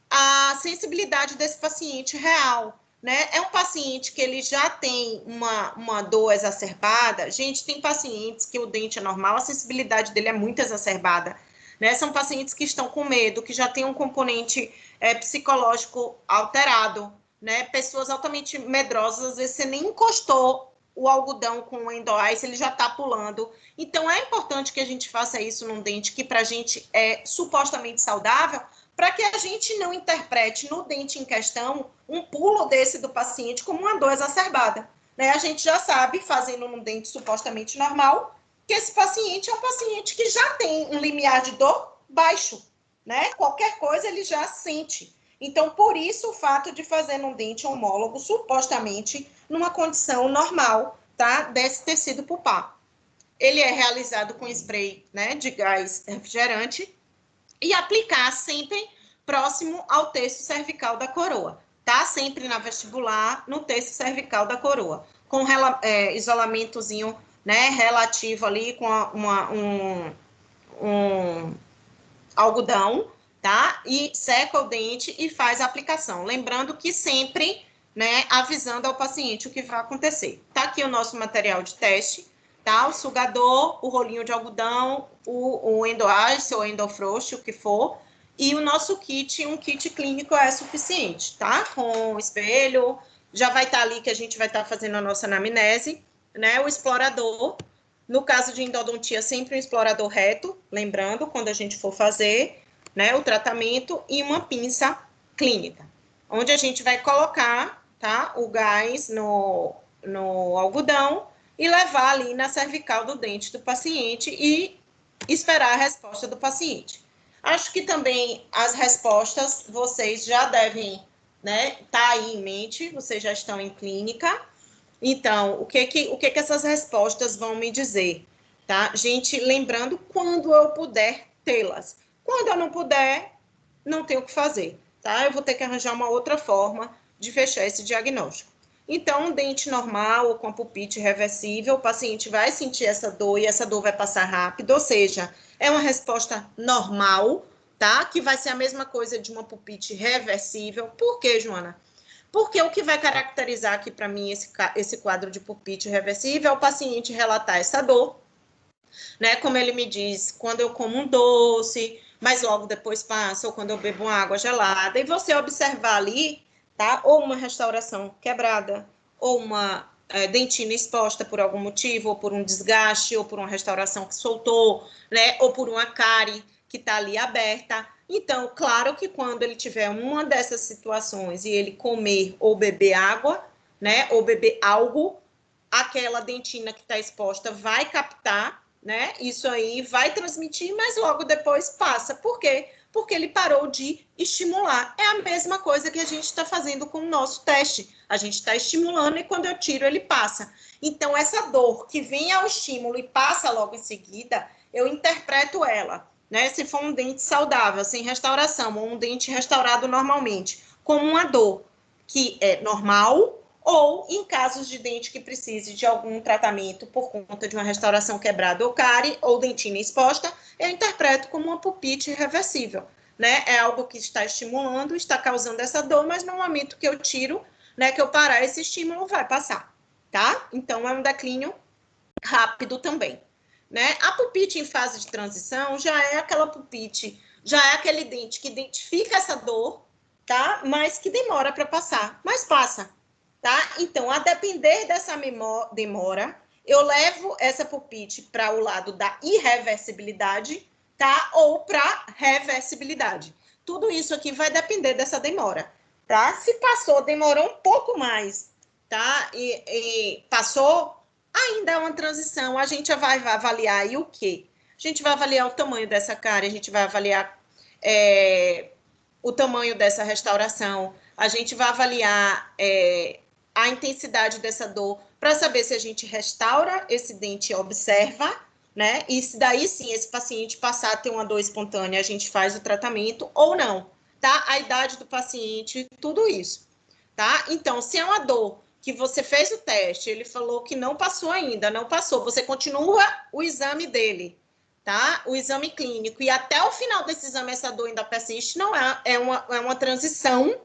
a sensibilidade desse paciente real, né? É um paciente que ele já tem uma dor exacerbada. Gente, tem pacientes que o dente é normal, a sensibilidade dele é muito exacerbada, né? São pacientes que estão com medo, que já tem um componente psicológico alterado, né? Pessoas altamente medrosas, às vezes você nem encostou o algodão com o endoice, ele já está pulando. Então, é importante que a gente faça isso num dente que para a gente é supostamente saudável, para que a gente não interprete no dente em questão um pulo desse do paciente como uma dor exacerbada, né? A gente já sabe, fazendo num dente supostamente normal, que esse paciente é um paciente que já tem um limiar de dor baixo, né? Qualquer coisa ele já sente. Então, por isso, o fato de fazer num dente homólogo, supostamente, numa condição normal, tá? Desse tecido pulpar. Ele é realizado com spray, né, de gás refrigerante e aplicar sempre próximo ao terço cervical da coroa, tá? Sempre na vestibular, no terço cervical da coroa, com isolamentozinho, né, relativo ali, com um algodão, tá? E seca o dente e faz a aplicação. Lembrando que sempre, né, avisando ao paciente o que vai acontecer. Tá aqui o nosso material de teste, tá? O sugador, o rolinho de algodão, o endoice ou endofrost, o que for, e o nosso kit, um kit clínico é suficiente, tá? Com espelho, já vai estar ali que a gente vai estar fazendo a nossa anamnese, né? O explorador, no caso de endodontia, sempre um explorador reto, lembrando, quando a gente for fazer, né, o tratamento, e uma pinça clínica, onde a gente vai colocar, tá, o gás no algodão e levar ali na cervical do dente do paciente e esperar a resposta do paciente. Acho que também as respostas vocês já devem, né, tá aí em mente, vocês já estão em clínica. Então, o que essas respostas vão me dizer, tá? Gente, lembrando, quando eu puder tê-las. Quando eu não puder, não tenho o que fazer, tá? Eu vou ter que arranjar uma outra forma de fechar esse diagnóstico. Então, um dente normal ou com a pulpite reversível, o paciente vai sentir essa dor e essa dor vai passar rápido, ou seja, é uma resposta normal, tá? Que vai ser a mesma coisa de uma pulpite reversível. Por quê, Joana? Porque o que vai caracterizar aqui para mim esse quadro de pulpite reversível é o paciente relatar essa dor, né? Como ele me diz, quando eu como um doce, mas logo depois passa, ou quando eu bebo uma água gelada, e você observar ali, tá? Ou uma restauração quebrada, ou uma dentina exposta por algum motivo, ou por um desgaste, ou por uma restauração que soltou, né? Ou por uma cárie que está ali aberta. Então, claro que quando ele tiver uma dessas situações e ele comer ou beber água, né? Ou beber algo, aquela dentina que está exposta vai captar, né? Isso aí vai transmitir, mas logo depois passa. Por quê? Porque ele parou de estimular. É a mesma coisa que a gente está fazendo com o nosso teste. A gente está estimulando e quando eu tiro, ele passa. Então, essa dor que vem ao estímulo e passa logo em seguida, eu interpreto ela, né? Se for um dente saudável, sem restauração, ou um dente restaurado normalmente, como uma dor que é normal, ou em casos de dente que precise de algum tratamento por conta de uma restauração quebrada ou cárie, ou dentina exposta, eu interpreto como uma pulpite reversível, né? É algo que está estimulando, está causando essa dor, mas no momento que eu tiro, né, que eu parar esse estímulo, vai passar, tá? Então, é um declínio rápido também, né? A pulpite em fase de transição já é aquela pulpite, já é aquele dente que identifica essa dor, tá? Mas que demora para passar, mas passa. Tá? Então, a depender dessa demora, eu levo essa pulpite para o lado da irreversibilidade, tá? Ou para reversibilidade. Tudo isso aqui vai depender dessa demora, tá? Se passou, demorou um pouco mais, tá? E passou, ainda é uma transição. A gente vai avaliar aí o quê? A gente vai avaliar o tamanho dessa cárie, a gente vai avaliar o tamanho dessa restauração, a gente vai avaliar a intensidade dessa dor para saber se a gente restaura esse dente e observa, né? E se daí sim esse paciente passar a ter uma dor espontânea, a gente faz o tratamento ou não, tá? A idade do paciente, tudo isso, tá? Então, se é uma dor que você fez o teste, ele falou que não passou ainda, não passou, você continua o exame dele, tá? O exame clínico, e até o final desse exame essa dor ainda persiste, não é uma transição,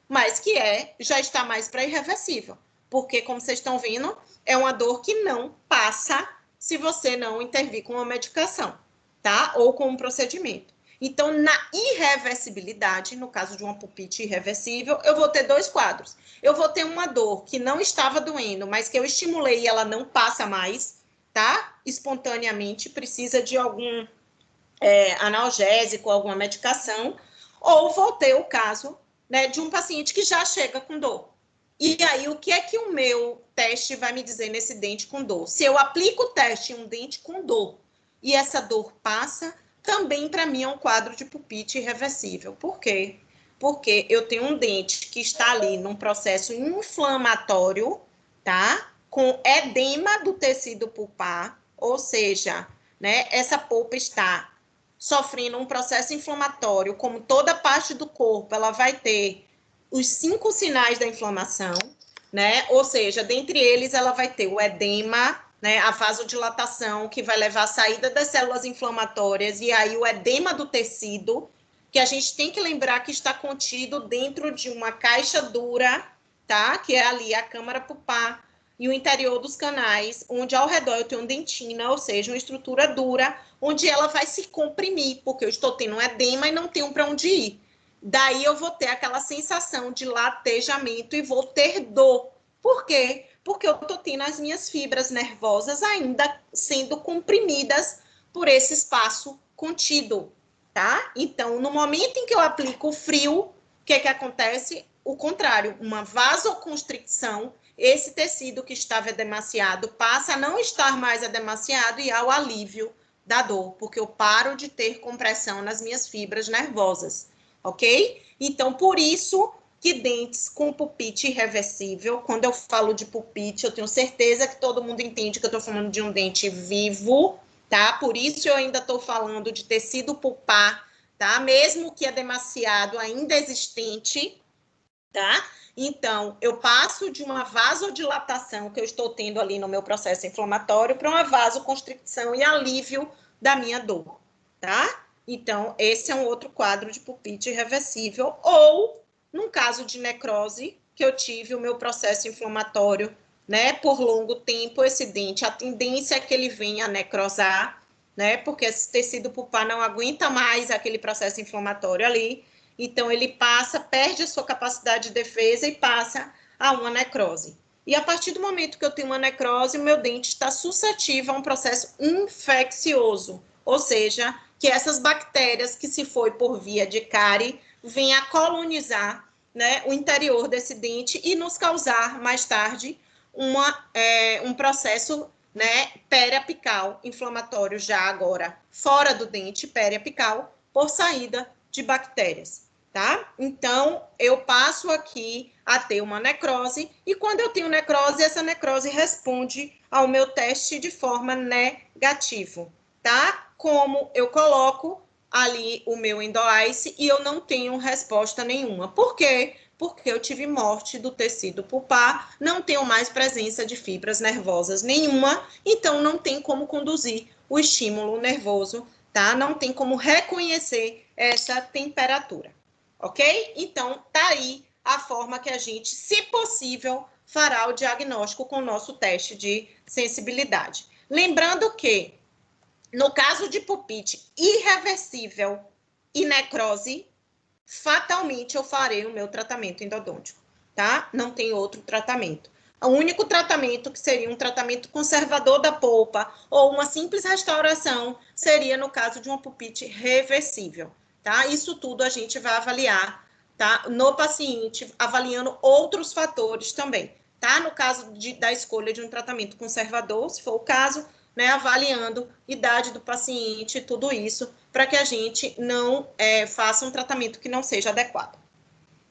mas que já está mais para irreversível, porque, como vocês estão vendo, é uma dor que não passa se você não intervir com uma medicação, tá? Ou com um procedimento. Então, na irreversibilidade, no caso de uma pulpite irreversível, eu vou ter dois quadros. Eu vou ter uma dor que não estava doendo, mas que eu estimulei e ela não passa mais, tá? Espontaneamente, precisa de algum analgésico, alguma medicação, ou vou ter o caso, né, de um paciente que já chega com dor. E aí, o que é que o meu teste vai me dizer nesse dente com dor? Se eu aplico o teste em um dente com dor e essa dor passa, também para mim é um quadro de pulpite irreversível. Por quê? Porque eu tenho um dente que está ali num processo inflamatório, tá? Com edema do tecido pulpar, ou seja, né, essa polpa está sofrendo um processo inflamatório, como toda parte do corpo, ela vai ter os 5 sinais da inflamação, né? Ou seja, dentre eles, ela vai ter o edema, né? A vasodilatação, que vai levar à saída das células inflamatórias, e aí o edema do tecido, que a gente tem que lembrar que está contido dentro de uma caixa dura, tá? Que é ali a câmara pulpar, e o interior dos canais, onde ao redor eu tenho dentina, ou seja, uma estrutura dura, onde ela vai se comprimir, porque eu estou tendo um edema e não tenho para onde ir. Daí eu vou ter aquela sensação de latejamento e vou ter dor. Por quê? Porque eu estou tendo as minhas fibras nervosas ainda sendo comprimidas por esse espaço contido, tá? Então, no momento em que eu aplico o frio, o que acontece? O contrário, uma vasoconstricção, esse tecido que estava edemaciado passa a não estar mais edemaciado e ao alívio da dor, porque eu paro de ter compressão nas minhas fibras nervosas, ok? Então, por isso que dentes com pulpite irreversível, quando eu falo de pulpite, eu tenho certeza que todo mundo entende que eu estou falando de um dente vivo, tá? Por isso eu ainda estou falando de tecido pulpar, tá? Mesmo que edemaciado ainda existente, tá? Então, eu passo de uma vasodilatação que eu estou tendo ali no meu processo inflamatório para uma vasoconstricção e alívio da minha dor, tá? Então, esse é um outro quadro de pulpite irreversível. Ou, num caso de necrose, que eu tive o meu processo inflamatório, né, por longo tempo, esse dente, a tendência é que ele venha a necrosar, né, porque esse tecido pulpar não aguenta mais aquele processo inflamatório ali. Então, ele perde a sua capacidade de defesa e passa a uma necrose. E a partir do momento que eu tenho uma necrose, o meu dente está suscetível a um processo infeccioso, ou seja, que essas bactérias que se foi por via de cárie venham a colonizar, né, o interior desse dente e nos causar, mais tarde, um processo, né, periapical inflamatório, já agora fora do dente, periapical, por saída de bactérias, tá? Então, eu passo aqui a ter uma necrose, e quando eu tenho necrose, essa necrose responde ao meu teste de forma negativa, tá? Como eu coloco ali o meu endoice e eu não tenho resposta nenhuma. Por quê? Porque eu tive morte do tecido pulpar, não tenho mais presença de fibras nervosas nenhuma, então não tem como conduzir o estímulo nervoso, tá? Não tem como reconhecer essa temperatura, ok? Então, tá aí a forma que a gente, se possível, fará o diagnóstico com o nosso teste de sensibilidade. Lembrando que, no caso de pulpite irreversível e necrose, fatalmente eu farei o meu tratamento endodôntico, tá? Não tem outro tratamento. O único tratamento que seria um tratamento conservador da polpa ou uma simples restauração seria no caso de uma pulpite reversível, tá? Isso tudo a gente vai avaliar, tá? No paciente, avaliando outros fatores também, tá? No caso da escolha de um tratamento conservador, se for o caso, né? Avaliando idade do paciente, tudo isso, para que a gente não faça um tratamento que não seja adequado,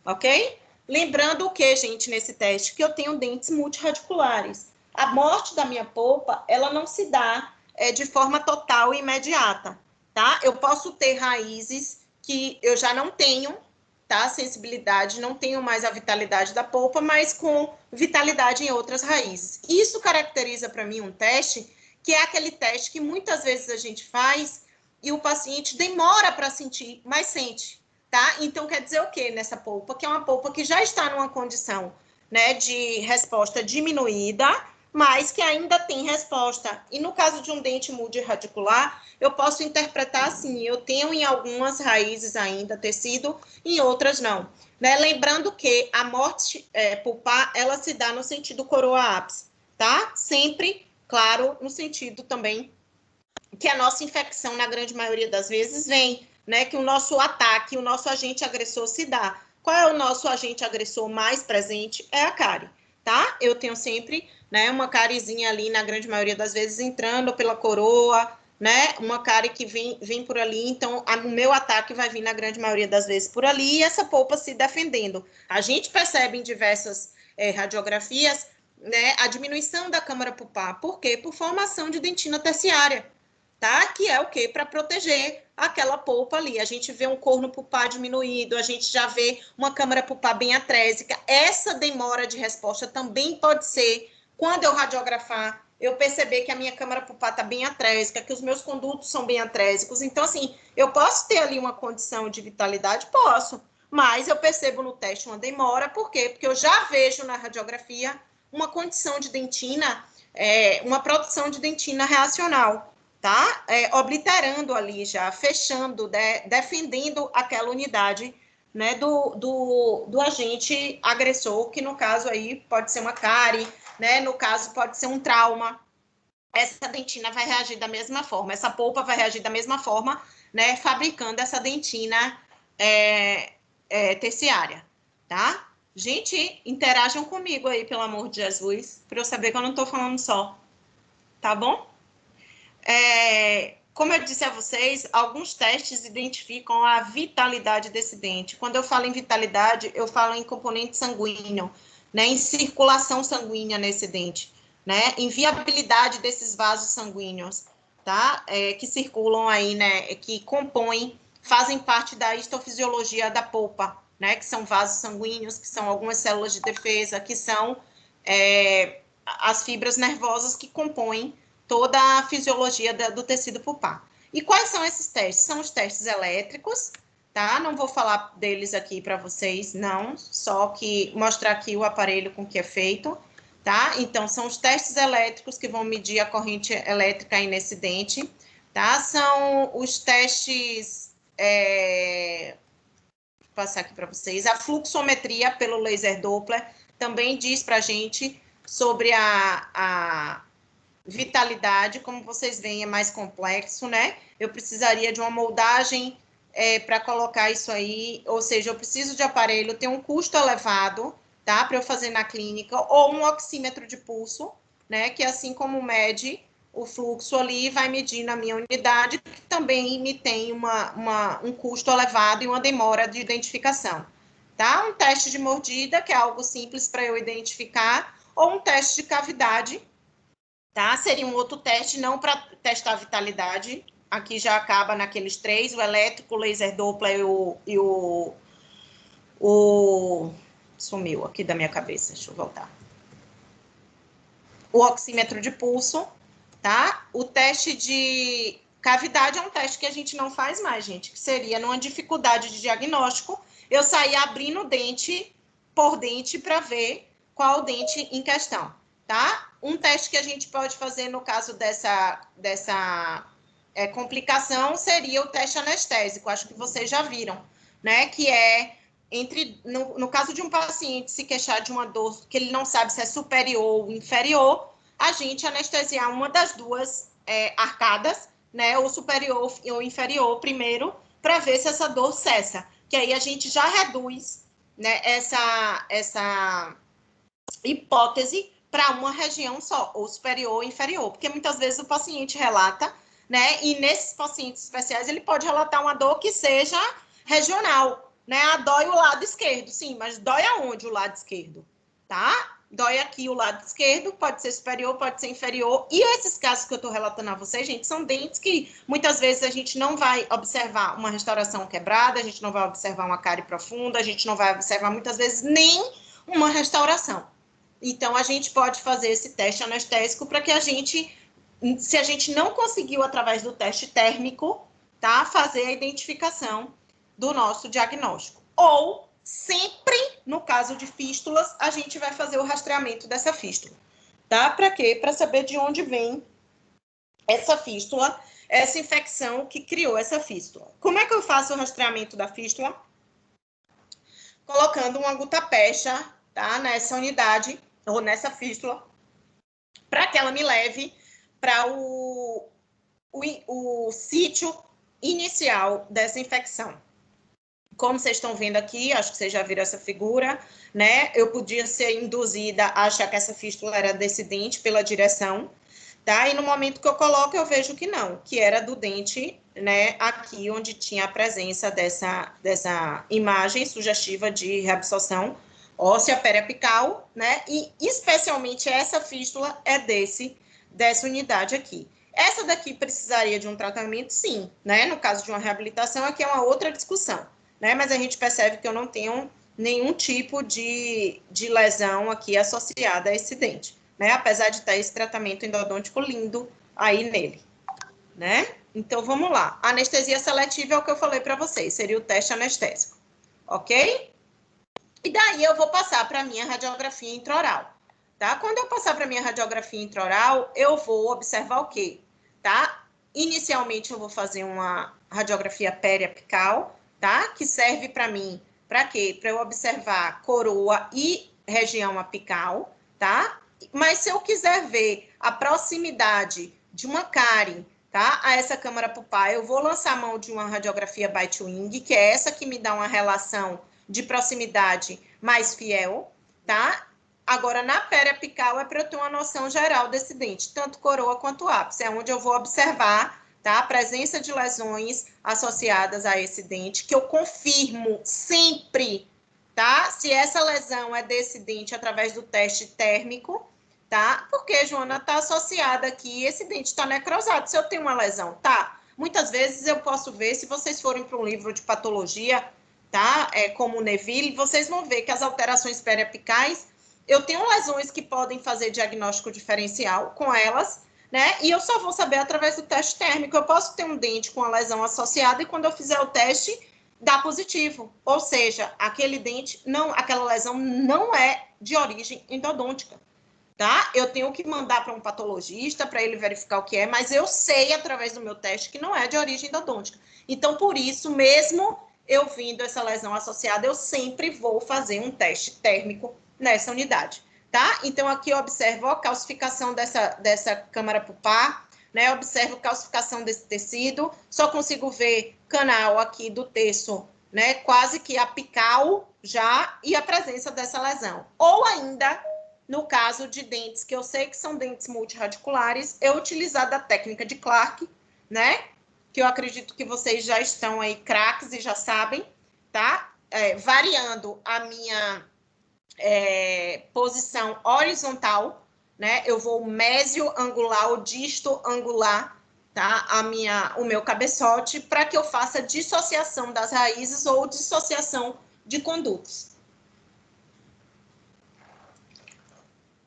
ok? Lembrando o que, gente, nesse teste? Que eu tenho dentes multirradiculares. A morte da minha polpa, ela não se dá de forma total e imediata, tá? Eu posso ter raízes que eu já não tenho, tá? Sensibilidade, não tenho mais a vitalidade da polpa, mas com vitalidade em outras raízes. Isso caracteriza para mim um teste, que é aquele teste que muitas vezes a gente faz e o paciente demora para sentir, mas sente. Tá? Então, quer dizer o quê nessa polpa? Que é uma polpa que já está numa condição, né, de resposta diminuída, mas que ainda tem resposta. E no caso de um dente multirradicular, eu posso interpretar assim, eu tenho em algumas raízes ainda tecido, em outras não. Né? Lembrando que a morte pulpar, ela se dá no sentido coroa-ápice, tá? Sempre, claro, no sentido também que a nossa infecção, na grande maioria das vezes, vem, né, que o nosso ataque, o nosso agente agressor se dá. Qual é o nosso agente agressor mais presente? É a cárie, tá? Eu tenho sempre, né, uma cáriezinha ali, na grande maioria das vezes, entrando pela coroa, né, uma cárie que vem por ali, então o meu ataque vai vir, na grande maioria das vezes, por ali, e essa polpa se defendendo. A gente percebe em diversas radiografias, né, a diminuição da câmara pulpar. Por quê? Por formação de dentina terciária. Tá? Que é o quê? Para proteger aquela polpa ali. A gente vê um corno pulpar diminuído, a gente já vê uma câmara pulpar bem atrésica. Essa demora de resposta também pode ser, quando eu radiografar, eu perceber que a minha câmara pulpar está bem atrésica, que os meus condutos são bem atrésicos. Então, assim, eu posso ter ali uma condição de vitalidade? Posso. Mas eu percebo no teste uma demora. Por quê? Porque eu já vejo na radiografia uma condição de dentina, uma produção de dentina reacional. Tá? Obliterando ali já, fechando, defendendo aquela unidade, né, do agente agressor, que no caso aí pode ser uma cárie, né, no caso pode ser um trauma. Essa dentina vai reagir da mesma forma, essa polpa vai reagir da mesma forma, né, fabricando essa dentina terciária, tá? Gente, interajam comigo aí, pelo amor de Jesus, para eu saber que eu não estou falando só, tá bom? Como eu disse a vocês, alguns testes identificam a vitalidade desse dente. Quando eu falo em vitalidade, eu falo em componente sanguíneo, né, em circulação sanguínea nesse dente, né, em viabilidade desses vasos sanguíneos, tá, que circulam aí, né, que compõem, fazem parte da histofisiologia da polpa, né, que são vasos sanguíneos, que são algumas células de defesa, que são as fibras nervosas que compõem toda a fisiologia do tecido pulpar. E quais são esses testes? São os testes elétricos, tá? Não vou falar deles aqui para vocês, não, só que mostrar aqui o aparelho com que é feito, tá? Então, são os testes elétricos que vão medir a corrente elétrica aí nesse dente, tá? São os testes, vou passar aqui para vocês, a fluxometria pelo laser Doppler também diz para a gente sobre a vitalidade, como vocês veem, é mais complexo, né? Eu precisaria de uma moldagem para colocar isso aí, ou seja, eu preciso de aparelho, tem um custo elevado, tá? Para eu fazer na clínica, ou um oxímetro de pulso, né? Que assim como mede o fluxo ali, vai medir na minha unidade, que também me tem um custo elevado e uma demora de identificação, tá? Um teste de mordida, que é algo simples para eu identificar, ou um teste de cavidade, tá? Seria um outro teste, não para testar a vitalidade. Aqui já acaba naqueles três, o elétrico, o laser Doppler e o sumiu aqui da minha cabeça, deixa eu voltar. O oxímetro de pulso, tá? O teste de cavidade é um teste que a gente não faz mais, gente, que seria numa dificuldade de diagnóstico, eu sair abrindo dente por dente para ver qual o dente em questão, tá? Um teste que a gente pode fazer no caso dessa complicação seria o teste anestésico, acho que vocês já viram, né? Que é no caso de um paciente se queixar de uma dor que ele não sabe se é superior ou inferior, a gente anestesiar uma das duas arcadas, né, ou superior ou inferior primeiro, para ver se essa dor cessa. Que aí a gente já reduz, né, essa hipótese para uma região só, ou superior ou inferior, porque muitas vezes o paciente relata, né, e nesses pacientes especiais ele pode relatar uma dor que seja regional, né, dói o lado esquerdo, sim, mas dói aonde o lado esquerdo, tá? Dói aqui o lado esquerdo, pode ser superior, pode ser inferior, e esses casos que eu tô relatando a vocês, gente, são dentes que muitas vezes a gente não vai observar uma restauração quebrada, a gente não vai observar uma cárie profunda, a gente não vai observar muitas vezes nem uma restauração. Então, a gente pode fazer esse teste anestésico para que a gente, se a gente não conseguiu através do teste térmico, tá, fazer a identificação do nosso diagnóstico. Ou, sempre, no caso de fístulas, a gente vai fazer o rastreamento dessa fístula. Tá? Para quê? Para saber de onde vem essa fístula, essa infecção que criou essa fístula. Como é que eu faço o rastreamento da fístula? Colocando uma gutapecha, tá, nessa unidade, ou nessa fístula, para que ela me leve para o sítio inicial dessa infecção. Como vocês estão vendo aqui, acho que vocês já viram essa figura, né? Eu podia ser induzida a achar que essa fístula era desse dente pela direção, tá? E no momento que eu coloco, eu vejo que não, que era do dente, né? Aqui onde tinha a presença dessa imagem sugestiva de reabsorção óssea periapical, né? E especialmente essa fístula é dessa unidade aqui. Essa daqui precisaria de um tratamento, sim, né? No caso de uma reabilitação, aqui é uma outra discussão, né? Mas a gente percebe que eu não tenho nenhum tipo de lesão aqui associada a esse dente, né? Apesar de ter esse tratamento endodôntico lindo aí nele, né? Então, vamos lá. Anestesia seletiva é o que eu falei para vocês, seria o teste anestésico, ok? E daí eu vou passar para a minha radiografia intraoral, tá? Quando eu passar para a minha radiografia intraoral, eu vou observar o quê? Tá? Inicialmente, eu vou fazer uma radiografia periapical, tá? Que serve para mim, para quê? Para eu observar coroa e região apical, tá? Mas se eu quiser ver a proximidade de uma cárie, tá? A essa câmara pulpar, eu vou lançar a mão de uma radiografia Bite-Wing, que é essa que me dá uma relação de proximidade mais fiel, tá? Agora, na periapical é para eu ter uma noção geral desse dente, tanto coroa quanto ápice, é onde eu vou observar, tá? A presença de lesões associadas a esse dente, que eu confirmo sempre, tá? Se essa lesão é desse dente através do teste térmico, tá? Porque, Joana, tá associada aqui, esse dente está necrosado. Se eu tenho uma lesão, tá? Muitas vezes eu posso ver, se vocês forem para um livro de patologia, tá? Como o Neville, vocês vão ver que as alterações periapicais, eu tenho lesões que podem fazer diagnóstico diferencial com elas, né? E eu só vou saber através do teste térmico. Eu posso ter um dente com a lesão associada e quando eu fizer o teste, dá positivo. Ou seja, aquele dente, aquela lesão não é de origem endodôntica, tá? Eu tenho que mandar para um patologista para ele verificar o que é, mas eu sei através do meu teste que não é de origem endodôntica. Então, por isso, mesmo eu vindo essa lesão associada, eu sempre vou fazer um teste térmico nessa unidade, tá? Então, aqui eu observo a calcificação dessa câmara pulpar, né? Observo calcificação desse tecido, só consigo ver canal aqui do terço, né? Quase que apical já, e a presença dessa lesão. Ou ainda, no caso de dentes, que eu sei que são dentes multirradiculares, eu utilizar da técnica de Clark, né? Que eu acredito que vocês já estão aí craques e já sabem, tá? Variando a minha posição horizontal, né? Eu vou mésio angular ou disto angular, tá? O meu cabeçote, para que eu faça dissociação das raízes ou dissociação de condutos.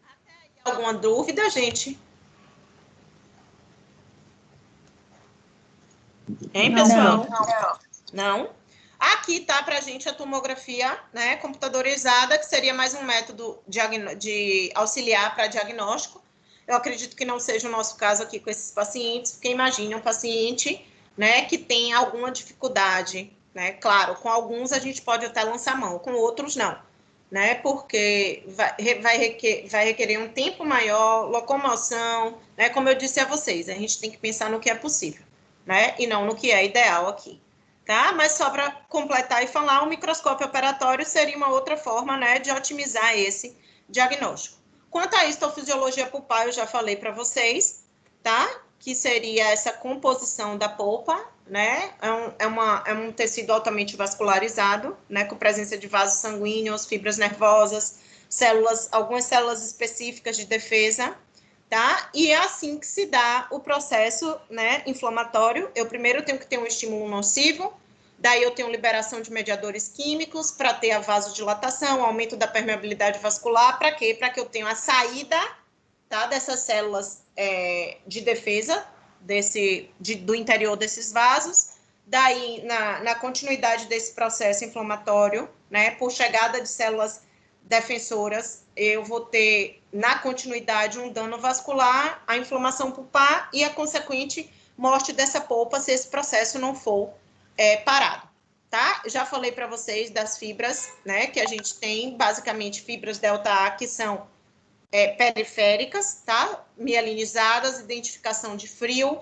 Até aí, alguma dúvida, gente? Hein, pessoal? Não? Aqui tá pra gente a tomografia, né, computadorizada, que seria mais um método de auxiliar para diagnóstico. Eu acredito que não seja o nosso caso aqui com esses pacientes, porque imagine um paciente, né, que tem alguma dificuldade né? Claro, com alguns a gente pode até lançar mão, com outros não, né? Porque vai requerer um tempo maior, locomoção, né? Como eu disse a vocês, a gente tem que pensar no que é possível, né? E não no que é ideal aqui, tá? Mas só para completar e falar, o microscópio operatório seria uma outra forma, né, de otimizar esse diagnóstico. Quanto à histofisiologia pulpar, eu já falei para vocês, tá? Que seria essa composição da polpa, né? É um tecido altamente vascularizado, né? Com presença de vasos sanguíneos, fibras nervosas, algumas células específicas de defesa, tá? E é assim que se dá o processo, né, inflamatório. Eu primeiro tenho que ter um estímulo nocivo, daí eu tenho liberação de mediadores químicos para ter a vasodilatação, aumento da permeabilidade vascular, para quê? Para que eu tenha a saída, tá, dessas células de defesa do interior desses vasos. Daí, na continuidade desse processo inflamatório, né, por chegada de células defensoras, eu vou ter, na continuidade, um dano vascular, a inflamação pulpar e a consequente morte dessa polpa se esse processo não for parado, tá? Já falei para vocês das fibras, né, que a gente tem, basicamente fibras delta A, que são periféricas, tá? Mielinizadas, identificação de frio,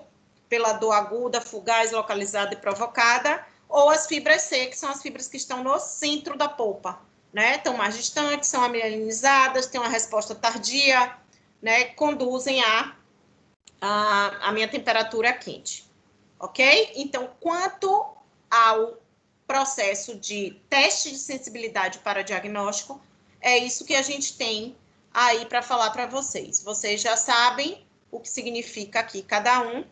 pela dor aguda, fugaz, localizada e provocada, ou as fibras C, que são as fibras que estão no centro da polpa, né? Estão mais distantes, são amielinizadas, têm uma resposta tardia, né? Conduzem a minha temperatura quente, ok? Então, quanto ao processo de teste de sensibilidade para diagnóstico, é isso que a gente tem aí para falar para vocês. Vocês já sabem o que significa aqui cada um,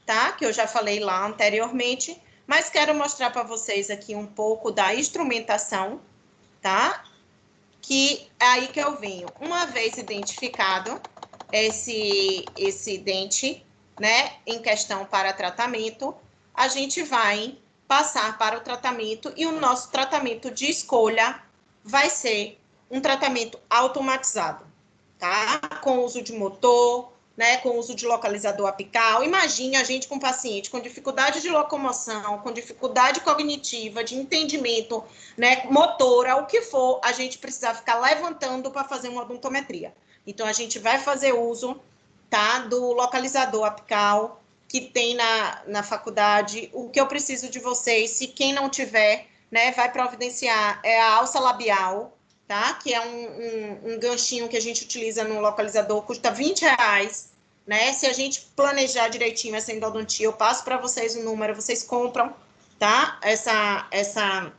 tá? Que eu já falei lá anteriormente, mas quero mostrar para vocês aqui um pouco da instrumentação, tá? Que é aí que eu venho. Uma vez identificado esse dente, né, em questão para tratamento, a gente vai passar para o tratamento e o nosso tratamento de escolha vai ser um tratamento automatizado, tá? Com uso de motor, né, com uso de localizador apical. Imagine a gente com um paciente com dificuldade de locomoção, com dificuldade cognitiva, de entendimento, né, motora, o que for, a gente precisar ficar levantando para fazer uma odontometria. Então, a gente vai fazer uso, tá, do localizador apical que tem na faculdade. O que eu preciso de vocês, se quem não tiver, né, vai providenciar, é a alça labial, tá? Que é um ganchinho que a gente utiliza no localizador, custa R$20, né? Se a gente planejar direitinho essa endodontia, eu passo para vocês o número, vocês compram, tá? Essa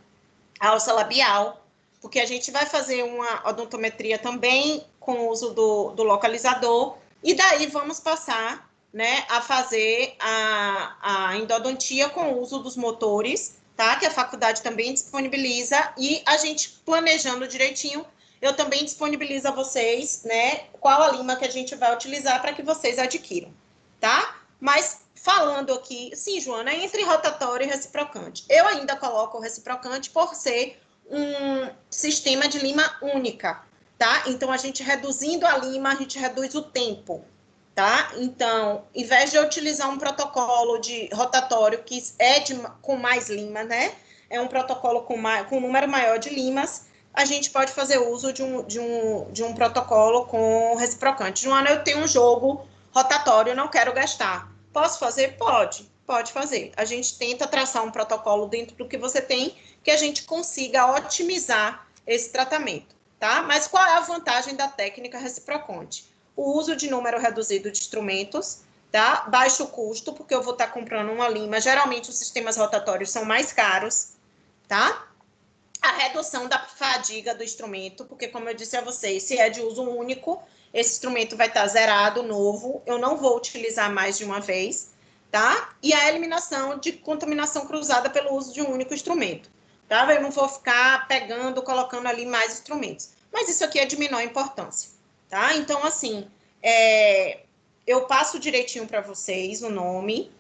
alça labial, porque a gente vai fazer uma odontometria também com o uso do localizador, e daí vamos passar, né, a fazer a endodontia com o uso dos motores, tá? Que a faculdade também disponibiliza, e a gente planejando direitinho, eu também disponibilizo a vocês, né, qual a lima que a gente vai utilizar para que vocês adquiram, tá? Mas falando aqui, sim, Joana, entre rotatório e reciprocante. Eu ainda coloco o reciprocante por ser um sistema de lima única, tá? Então, a gente reduzindo a lima, a gente reduz o tempo, tá? Então, em vez de eu utilizar um protocolo de rotatório que é com mais lima, né? É um protocolo com um número maior de limas, a gente pode fazer uso de um protocolo com reciprocante. Joana, eu tenho um jogo rotatório, não quero gastar. Posso fazer? Pode fazer. A gente tenta traçar um protocolo dentro do que você tem, que a gente consiga otimizar esse tratamento, tá? Mas qual é a vantagem da técnica reciprocante? O uso de número reduzido de instrumentos, tá? Baixo custo, porque eu vou estar comprando uma lima. Geralmente, os sistemas rotatórios são mais caros, tá? A redução da fadiga do instrumento, porque, como eu disse a vocês, se é de uso único, esse instrumento vai estar zerado, novo, eu não vou utilizar mais de uma vez, tá? E a eliminação de contaminação cruzada pelo uso de um único instrumento, tá? Eu não vou ficar pegando, colocando ali mais instrumentos. Mas isso aqui é de menor importância, tá? Então, assim, eu passo direitinho para vocês o nome,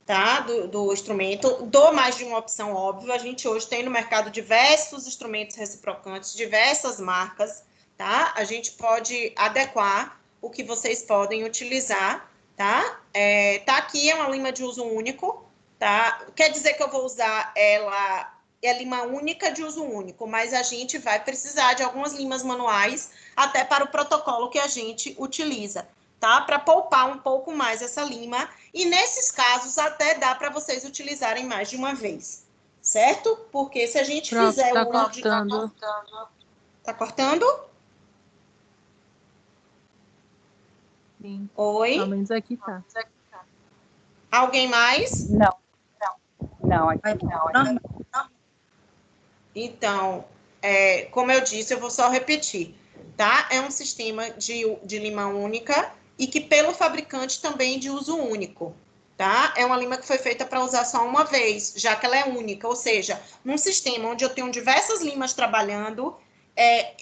tá? Do instrumento, dou mais de uma opção, óbvio. A gente hoje tem no mercado diversos instrumentos reciprocantes, diversas marcas, tá? A gente pode adequar o que vocês podem utilizar, tá? Tá aqui, é uma lima de uso único, tá? Quer dizer que eu vou usar ela é lima única de uso único, mas a gente vai precisar de algumas limas manuais até para o protocolo que a gente utiliza, tá? Para poupar um pouco mais essa lima, e nesses casos até dá para vocês utilizarem mais de uma vez, certo? Porque se a gente
Prof,
fizer
tá
o uso de...
cortando.
Tá cortando?
Sim,
Oi?
pelo menos aqui tá.
Alguém mais?
Não, aqui não.
Então, como eu disse, eu vou só repetir, tá? É um sistema de lima única e que pelo fabricante também de uso único, tá? É uma lima que foi feita para usar só uma vez, já que ela é única, ou seja, num sistema onde eu tenho diversas limas trabalhando,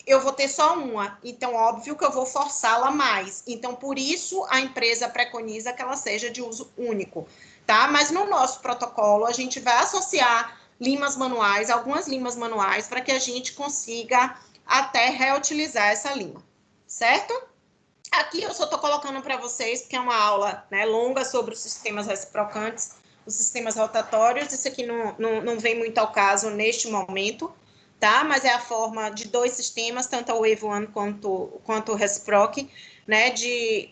eu vou ter só uma, então óbvio que eu vou forçá-la mais. Então, por isso, a empresa preconiza que ela seja de uso único, tá? Mas no nosso protocolo, a gente vai associar limas manuais, algumas limas manuais, para que a gente consiga até reutilizar essa lima, certo? Aqui eu só estou colocando para vocês, porque é uma aula, né, longa sobre os sistemas reciprocantes, os sistemas rotatórios. Isso aqui não vem muito ao caso neste momento, tá? Mas é a forma de dois sistemas, tanto a Wave One quanto o Reciproc, né, de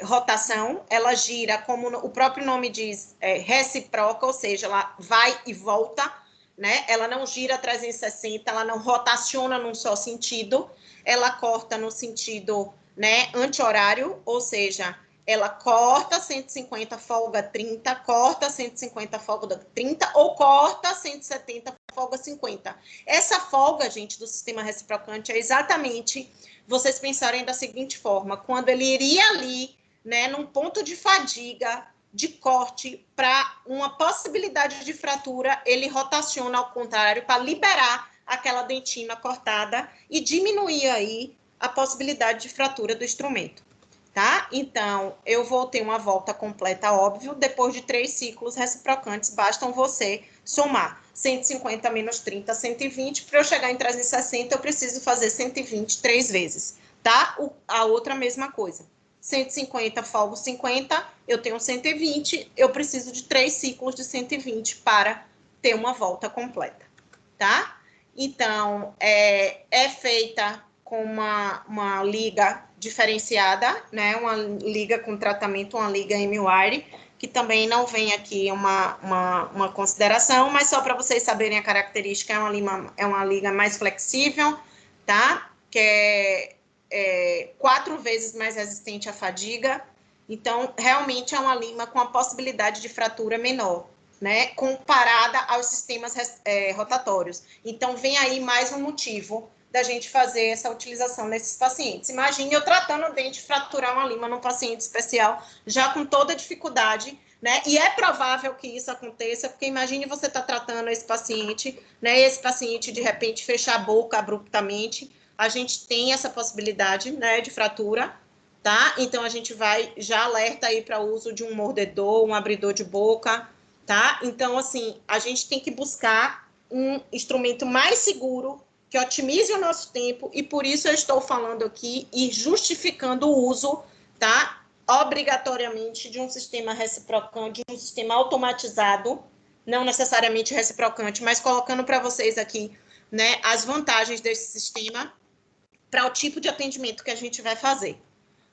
rotação. Ela gira, como o próprio nome diz, recíproca, ou seja, ela vai e volta, né? Ela não gira 360, ela não rotaciona num só sentido, ela corta no sentido, né, anti-horário, ou seja, ela corta 150, folga 30, corta 150, folga 30, ou corta 170, folga 50. Essa folga, gente, do sistema reciprocante é exatamente vocês pensarem da seguinte forma: quando ele iria ali, né, num ponto de fadiga, de corte, para uma possibilidade de fratura, ele rotaciona ao contrário para liberar aquela dentina cortada e diminuir aí a possibilidade de fratura do instrumento, tá? Então, eu vou ter uma volta completa, óbvio, depois de 3 ciclos reciprocantes, bastam você somar 150 menos 30, 120, para eu chegar em 360, eu preciso fazer 120 3 vezes, tá? A outra mesma coisa. 150, folgo 50, eu tenho 120, eu preciso de 3 ciclos de 120 para ter uma volta completa, tá? Então, é feita com uma liga diferenciada, né? Uma liga com tratamento, uma liga M-Wire, que também não vem aqui uma consideração, mas só para vocês saberem a característica, é uma liga mais flexível, tá? Que é 4 vezes mais resistente à fadiga. Então, realmente é uma lima com a possibilidade de fratura menor, né, comparada aos sistemas rotatórios. Então, vem aí mais um motivo da gente fazer essa utilização nesses pacientes. Imagine eu tratando o dente, fraturar uma lima num paciente especial, já com toda a dificuldade, né, e é provável que isso aconteça, porque imagine você tá tratando esse paciente, né, esse paciente de repente fechar a boca abruptamente, a gente tem essa possibilidade, né, de fratura, tá? Então, a gente vai, já alerta aí para o uso de um mordedor, um abridor de boca, tá? Então, assim, a gente tem que buscar um instrumento mais seguro, que otimize o nosso tempo, e por isso eu estou falando aqui e justificando o uso, tá? Obrigatoriamente de um sistema reciprocante, de um sistema automatizado, não necessariamente reciprocante, mas colocando para vocês aqui, né, as vantagens desse sistema para o tipo de atendimento que a gente vai fazer,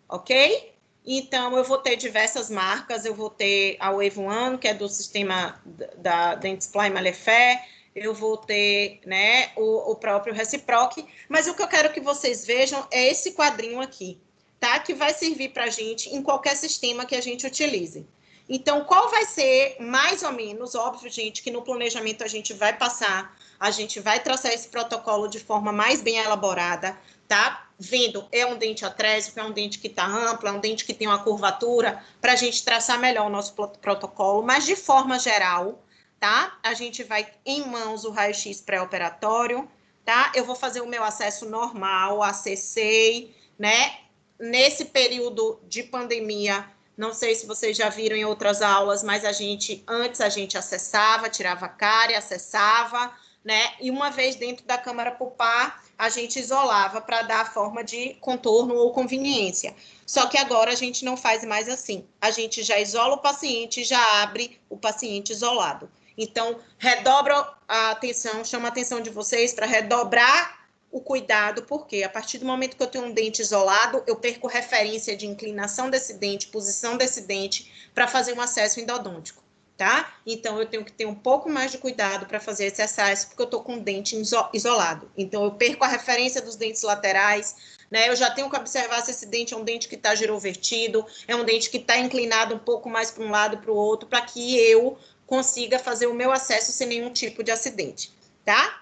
ok? Então, eu vou ter diversas marcas, eu vou ter a Wave One, que é do sistema da Dentsply Malefé, eu vou ter, né, o próprio Reciproc, mas o que eu quero que vocês vejam é esse quadrinho aqui, tá? Que vai servir para a gente em qualquer sistema que a gente utilize. Então, qual vai ser, mais ou menos, óbvio, gente, que no planejamento a gente vai passar, a gente vai traçar esse protocolo de forma mais bem elaborada, tá? Vendo, é um dente atrésico, é um dente que está amplo, é um dente que tem uma curvatura, para a gente traçar melhor o nosso protocolo, mas de forma geral, tá? A gente vai em mãos o raio-x pré-operatório, tá? Eu vou fazer o meu acesso normal, acessei, né? Nesse período de pandemia, não sei se vocês já viram em outras aulas, mas antes a gente acessava, tirava a cárie, acessava, né? E uma vez dentro da câmara pulpar, a gente isolava para dar a forma de contorno ou conveniência. Só que agora a gente não faz mais assim. A gente já isola o paciente e já abre o paciente isolado. Então, redobro a atenção, chamo a atenção de vocês para redobrar o cuidado, porque a partir do momento que eu tenho um dente isolado, eu perco referência de inclinação desse dente, posição desse dente, para fazer um acesso endodôntico, tá? Então, eu tenho que ter um pouco mais de cuidado para fazer esse acesso, porque eu estou com o dente isolado. Então, eu perco a referência dos dentes laterais, né? Eu já tenho que observar se esse dente é um dente que está girovertido, é um dente que está inclinado um pouco mais para um lado para o outro, para que eu consiga fazer o meu acesso sem nenhum tipo de acidente, tá?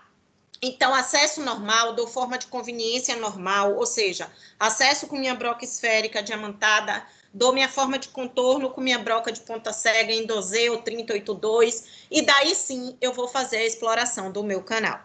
Então, acesso normal, dou forma de conveniência normal, ou seja, acesso com minha broca esférica diamantada, dou minha forma de contorno com minha broca de ponta cega em Endoseu ou 3082, e daí sim eu vou fazer a exploração do meu canal,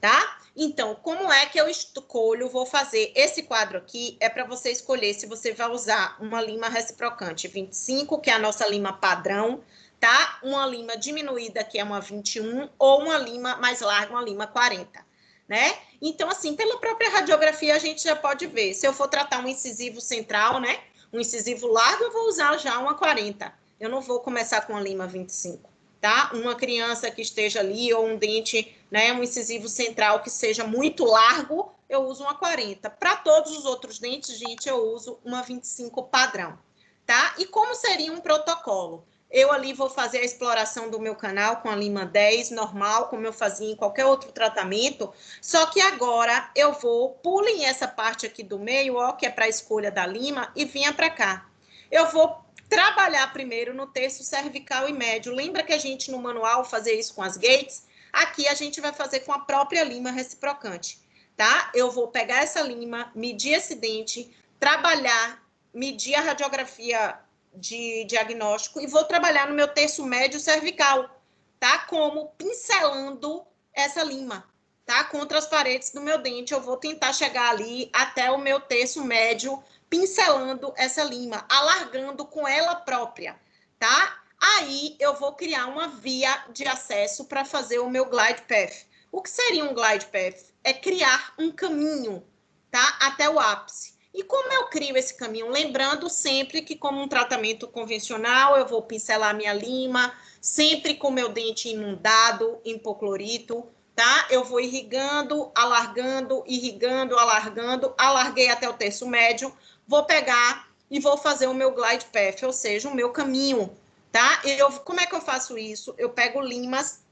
tá? Então, como é que eu escolho, vou fazer esse quadro aqui, é para você escolher se você vai usar uma lima reciprocante 25, que é a nossa lima padrão, tá? Uma lima diminuída, que é uma 21, ou uma lima mais larga, uma lima 40, né? Então, assim, pela própria radiografia, a gente já pode ver. Se eu for tratar um incisivo central, né? Um incisivo largo, eu vou usar já uma 40. Eu não vou começar com a lima 25, tá? Uma criança que esteja ali, ou um dente, né? Um incisivo central que seja muito largo, eu uso uma 40. Para todos os outros dentes, gente, eu uso uma 25 padrão, tá? E como seria um protocolo? Eu ali vou fazer a exploração do meu canal com a lima 10, normal, como eu fazia em qualquer outro tratamento, só que agora eu vou, pulem essa parte aqui do meio, ó, que é para a escolha da lima, e venha para cá. Eu vou trabalhar primeiro no terço cervical e médio. Lembra que a gente, no manual, fazia isso com as gates? Aqui a gente vai fazer com a própria lima reciprocante, tá? Eu vou pegar essa lima, medir esse dente, trabalhar, medir a radiografia de diagnóstico e vou trabalhar no meu terço médio cervical, tá? Como pincelando essa lima, tá? Contra as paredes do meu dente, eu vou tentar chegar ali até o meu terço médio, pincelando essa lima, alargando com ela própria, tá? Aí eu vou criar uma via de acesso para fazer o meu glide path. O que seria um glide path? É criar um caminho, tá? Até o ápice. E como eu crio esse caminho? Lembrando sempre que, como um tratamento convencional, eu vou pincelar minha lima, sempre com meu dente inundado, em hipoclorito, tá? Eu vou irrigando, alargando, irrigando, alargando, alarguei até o terço médio, vou pegar e vou fazer o meu glide path, ou seja, o meu caminho, tá? Como é que eu faço isso? Eu pego limas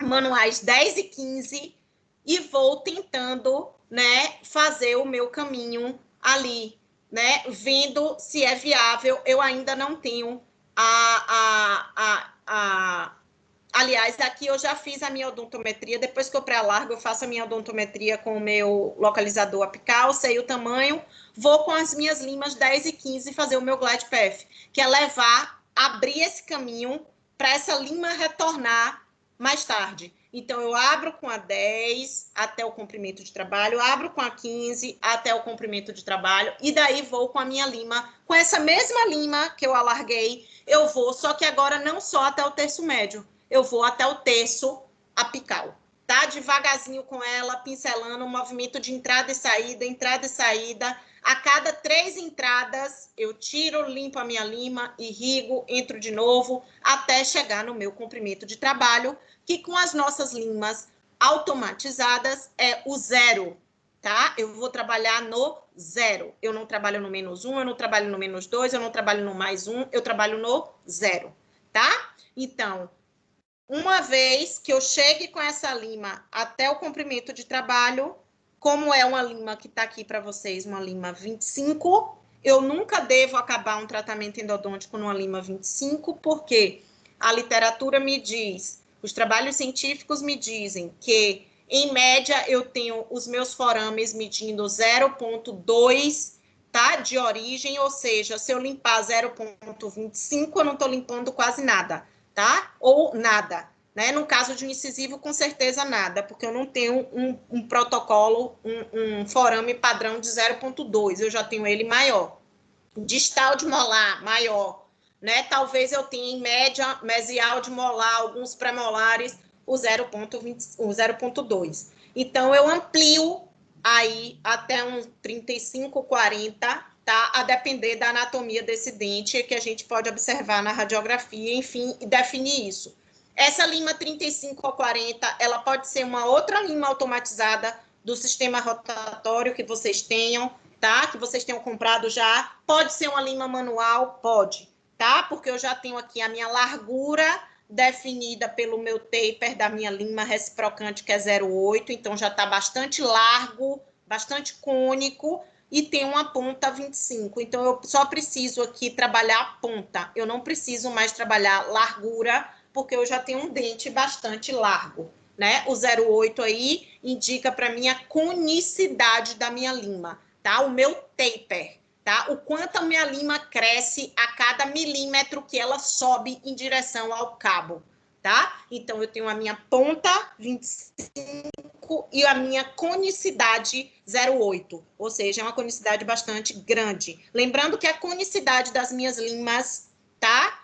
manuais 10 e 15 e vou tentando, né, fazer o meu caminho ali, né, vendo se é viável. Eu ainda não tenho aliás, aqui eu já fiz a minha odontometria, depois que eu pré-alargo, eu faço a minha odontometria com o meu localizador apical, sei o tamanho, vou com as minhas limas 10 e 15 fazer o meu glide path, que é abrir esse caminho para essa lima retornar mais tarde. Então, eu abro com a 10 até o comprimento de trabalho, abro com a 15 até o comprimento de trabalho, e daí vou com a minha lima, com essa mesma lima que eu alarguei, eu vou, só que agora não só até o terço médio, eu vou até o terço apical, tá? Devagarzinho com ela, pincelando, um movimento de entrada e saída. A cada 3 entradas, eu tiro, limpo a minha lima, irrigo, entro de novo, até chegar no meu comprimento de trabalho, que com as nossas limas automatizadas é o 0, tá? Eu vou trabalhar no 0. Eu não trabalho no -1, eu não trabalho no -2, eu não trabalho no +1, eu trabalho no 0, tá? Então, uma vez que eu chegue com essa lima até o comprimento de trabalho, como é uma lima que está aqui para vocês, uma lima 25, eu nunca devo acabar um tratamento endodôntico numa lima 25, porque a literatura me diz, os trabalhos científicos me dizem que, em média, eu tenho os meus forames medindo 0,2, tá? De origem, ou seja, se eu limpar 0,25, eu não estou limpando quase nada, tá? Ou nada, né? No caso de um incisivo, com certeza nada, porque eu não tenho um protocolo, um forame padrão de 0,2, eu já tenho ele maior. Distal de molar, maior, né? Talvez eu tenha em média, mesial de molar, alguns pré-molares, o 0,2. Então, eu amplio aí até uns 35, 40, tá? A depender da anatomia desse dente, que a gente pode observar na radiografia, enfim, e definir isso. Essa lima 35 ou 40, ela pode ser uma outra lima automatizada do sistema rotatório que vocês tenham, tá? Que vocês tenham comprado já. Pode ser uma lima manual? Pode, tá? Porque eu já tenho aqui a minha largura definida pelo meu taper da minha lima reciprocante, que é 0,8, então já está bastante largo, bastante cônico, e tem uma ponta 25. Então, eu só preciso aqui trabalhar a ponta. Eu não preciso mais trabalhar largura, porque eu já tenho um dente bastante largo, né? O 0,8 aí indica para mim a conicidade da minha lima, tá? O meu taper, tá? O quanto a minha lima cresce a cada milímetro que ela sobe em direção ao cabo, tá? Então, eu tenho a minha ponta 25 e a minha conicidade 0,8, ou seja, é uma conicidade bastante grande. Lembrando que a conicidade das minhas limas, tá?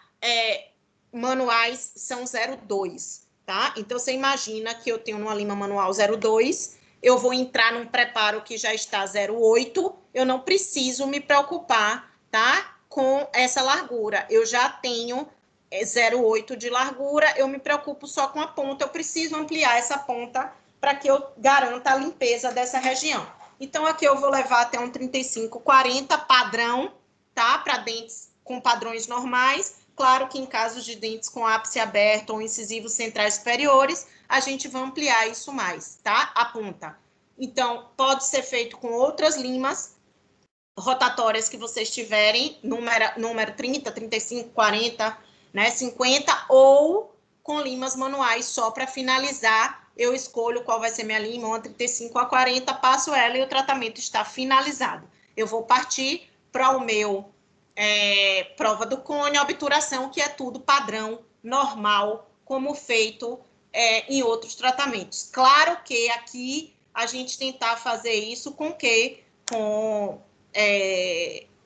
Manuais são 0,2, tá? Então, você imagina que eu tenho numa lima manual 0,2, eu vou entrar num preparo que já está 0,8, eu não preciso me preocupar, tá? Com essa largura. Eu já tenho 0,8 de largura, eu me preocupo só com a ponta, eu preciso ampliar essa ponta para que eu garanta a limpeza dessa região. Então, aqui eu vou levar até um 35, 40 padrão, tá? Para dentes com padrões normais. Claro que em casos de dentes com ápice aberto ou incisivos centrais superiores, a gente vai ampliar isso mais, tá? A ponta. Então, pode ser feito com outras limas rotatórias que vocês tiverem, número 30, 35, 40, né, 50, ou com limas manuais só para finalizar. Eu escolho qual vai ser minha lima, uma 35 a 40, passo ela e o tratamento está finalizado. Eu vou partir para o meu prova do cone, obturação, que é tudo padrão, normal, como feito em outros tratamentos. Claro que aqui a gente tentar fazer isso com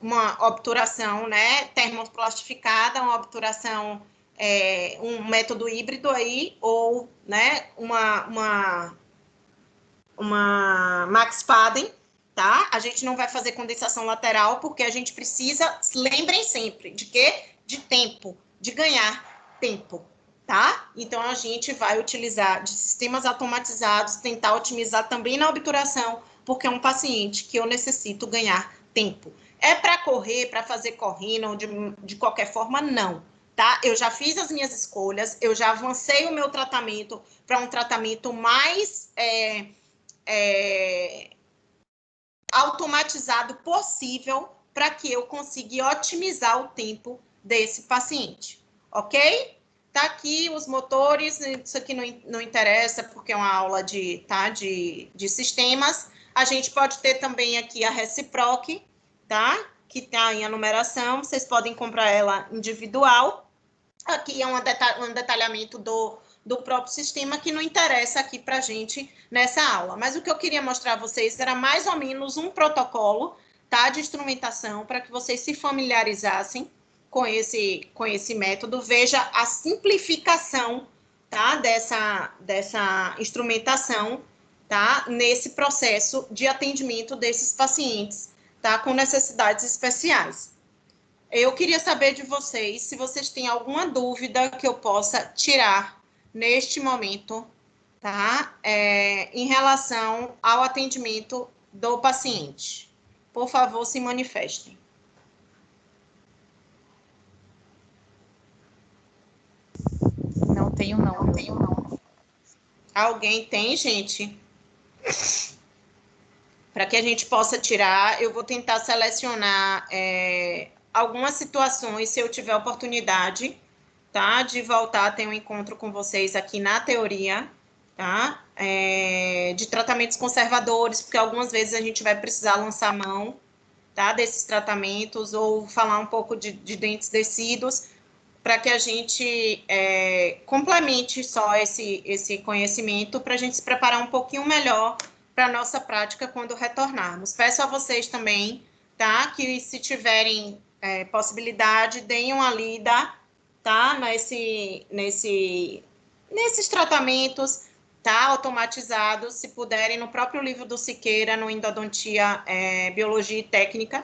uma obturação, né, termoplastificada, uma obturação, um método híbrido aí, ou, né, uma Max Paden, tá? A gente não vai fazer condensação lateral, porque a gente precisa, lembrem sempre, de quê? De tempo, de ganhar tempo, tá? Então, a gente vai utilizar de sistemas automatizados, tentar otimizar também na obturação, porque é um paciente que eu necessito ganhar tempo. É para correr, para fazer correndo, de qualquer forma, não, tá? Eu já fiz as minhas escolhas, eu já avancei o meu tratamento para um tratamento mais automatizado possível para que eu consiga otimizar o tempo desse paciente, ok? Tá aqui os motores, isso aqui não interessa porque é uma aula de sistemas. A gente pode ter também aqui a Reciproc, tá? Que tá em a numeração, vocês podem comprar ela individual. Aqui é um detalhamento do próprio sistema que não interessa aqui para a gente nessa aula. Mas o que eu queria mostrar a vocês era mais ou menos um protocolo, tá, de instrumentação, para que vocês se familiarizassem com esse método. Veja a simplificação, tá, dessa instrumentação, tá, nesse processo de atendimento desses pacientes, tá, com necessidades especiais. Eu queria saber de vocês se vocês têm alguma dúvida que eu possa tirar neste momento, tá? Em relação ao atendimento do paciente. Por favor, se manifestem.
Não tenho, não.
Alguém tem, gente? Para que a gente possa tirar, eu vou tentar selecionar algumas situações, se eu tiver oportunidade, tá? De voltar a ter um encontro com vocês aqui na teoria, tá? De tratamentos conservadores, porque algumas vezes a gente vai precisar lançar mão, tá? Desses tratamentos, ou falar um pouco de dentes descidos, para que a gente complemente só esse conhecimento, para a gente se preparar um pouquinho melhor para a nossa prática quando retornarmos. Peço a vocês também, tá? Que se tiverem possibilidade, deem uma lida, tá? Nesses tratamentos, tá? Automatizados, se puderem, no próprio livro do Siqueira, no Endodontia, Biologia e Técnica,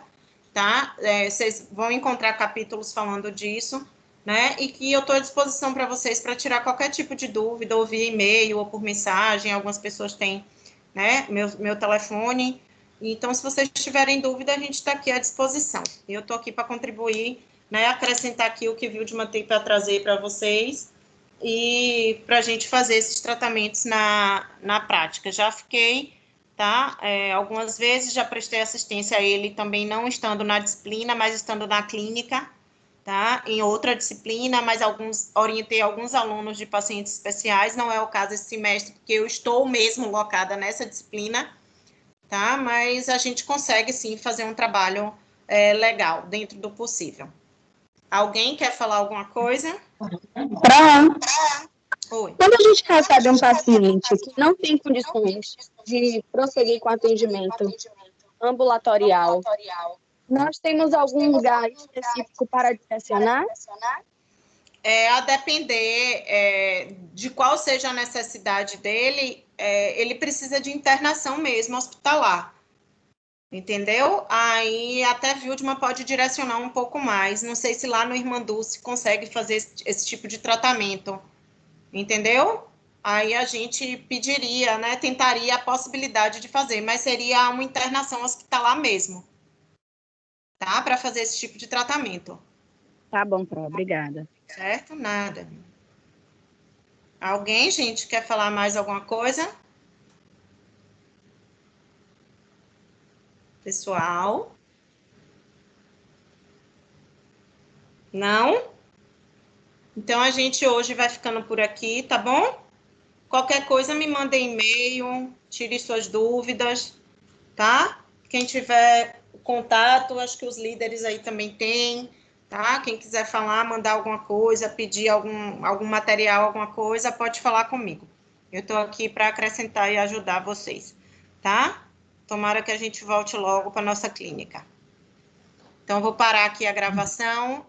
tá? Vocês vão encontrar capítulos falando disso, né? E que eu estou à disposição para vocês para tirar qualquer tipo de dúvida, ou via e-mail, ou por mensagem. Algumas pessoas têm, né, meu telefone. Então, se vocês tiverem dúvida, a gente está aqui à disposição. Eu estou aqui para contribuir, né, acrescentar aqui o que Wildman tem para trazer para vocês e para a gente fazer esses tratamentos na prática. Já fiquei, tá? Algumas vezes já prestei assistência a ele também não estando na disciplina, mas estando na clínica, tá? Em outra disciplina, mas orientei alguns alunos de pacientes especiais, não é o caso esse semestre, porque eu estou mesmo locada nessa disciplina, tá? Mas a gente consegue, sim, fazer um trabalho legal, dentro do possível. Alguém quer falar alguma coisa? Oi.
Quando a gente recebe um paciente que não tem condições de prosseguir com atendimento ambulatorial, nós temos algum lugar específico para direcionar?
A depender de qual seja a necessidade dele, ele precisa de internação mesmo, hospitalar. Entendeu? Aí até Wildman pode direcionar um pouco mais. Não sei se lá no Irmandu se consegue fazer esse tipo de tratamento. Entendeu? Aí a gente pediria, né? Tentaria a possibilidade de fazer, mas seria uma internação hospitalar mesmo. Tá? Para fazer esse tipo de tratamento.
Tá bom, Pro, obrigada.
Certo? Nada. Alguém, gente, quer falar mais alguma coisa? Pessoal? Não? Então, a gente hoje vai ficando por aqui, tá bom? Qualquer coisa, me manda e-mail, tire suas dúvidas, tá? Quem tiver contato, acho que os líderes aí também têm, tá? Quem quiser falar, mandar alguma coisa, pedir algum material, alguma coisa, pode falar comigo. Eu estou aqui para acrescentar e ajudar vocês, tá? Tomara que a gente volte logo para nossa clínica. Então, vou parar aqui a gravação.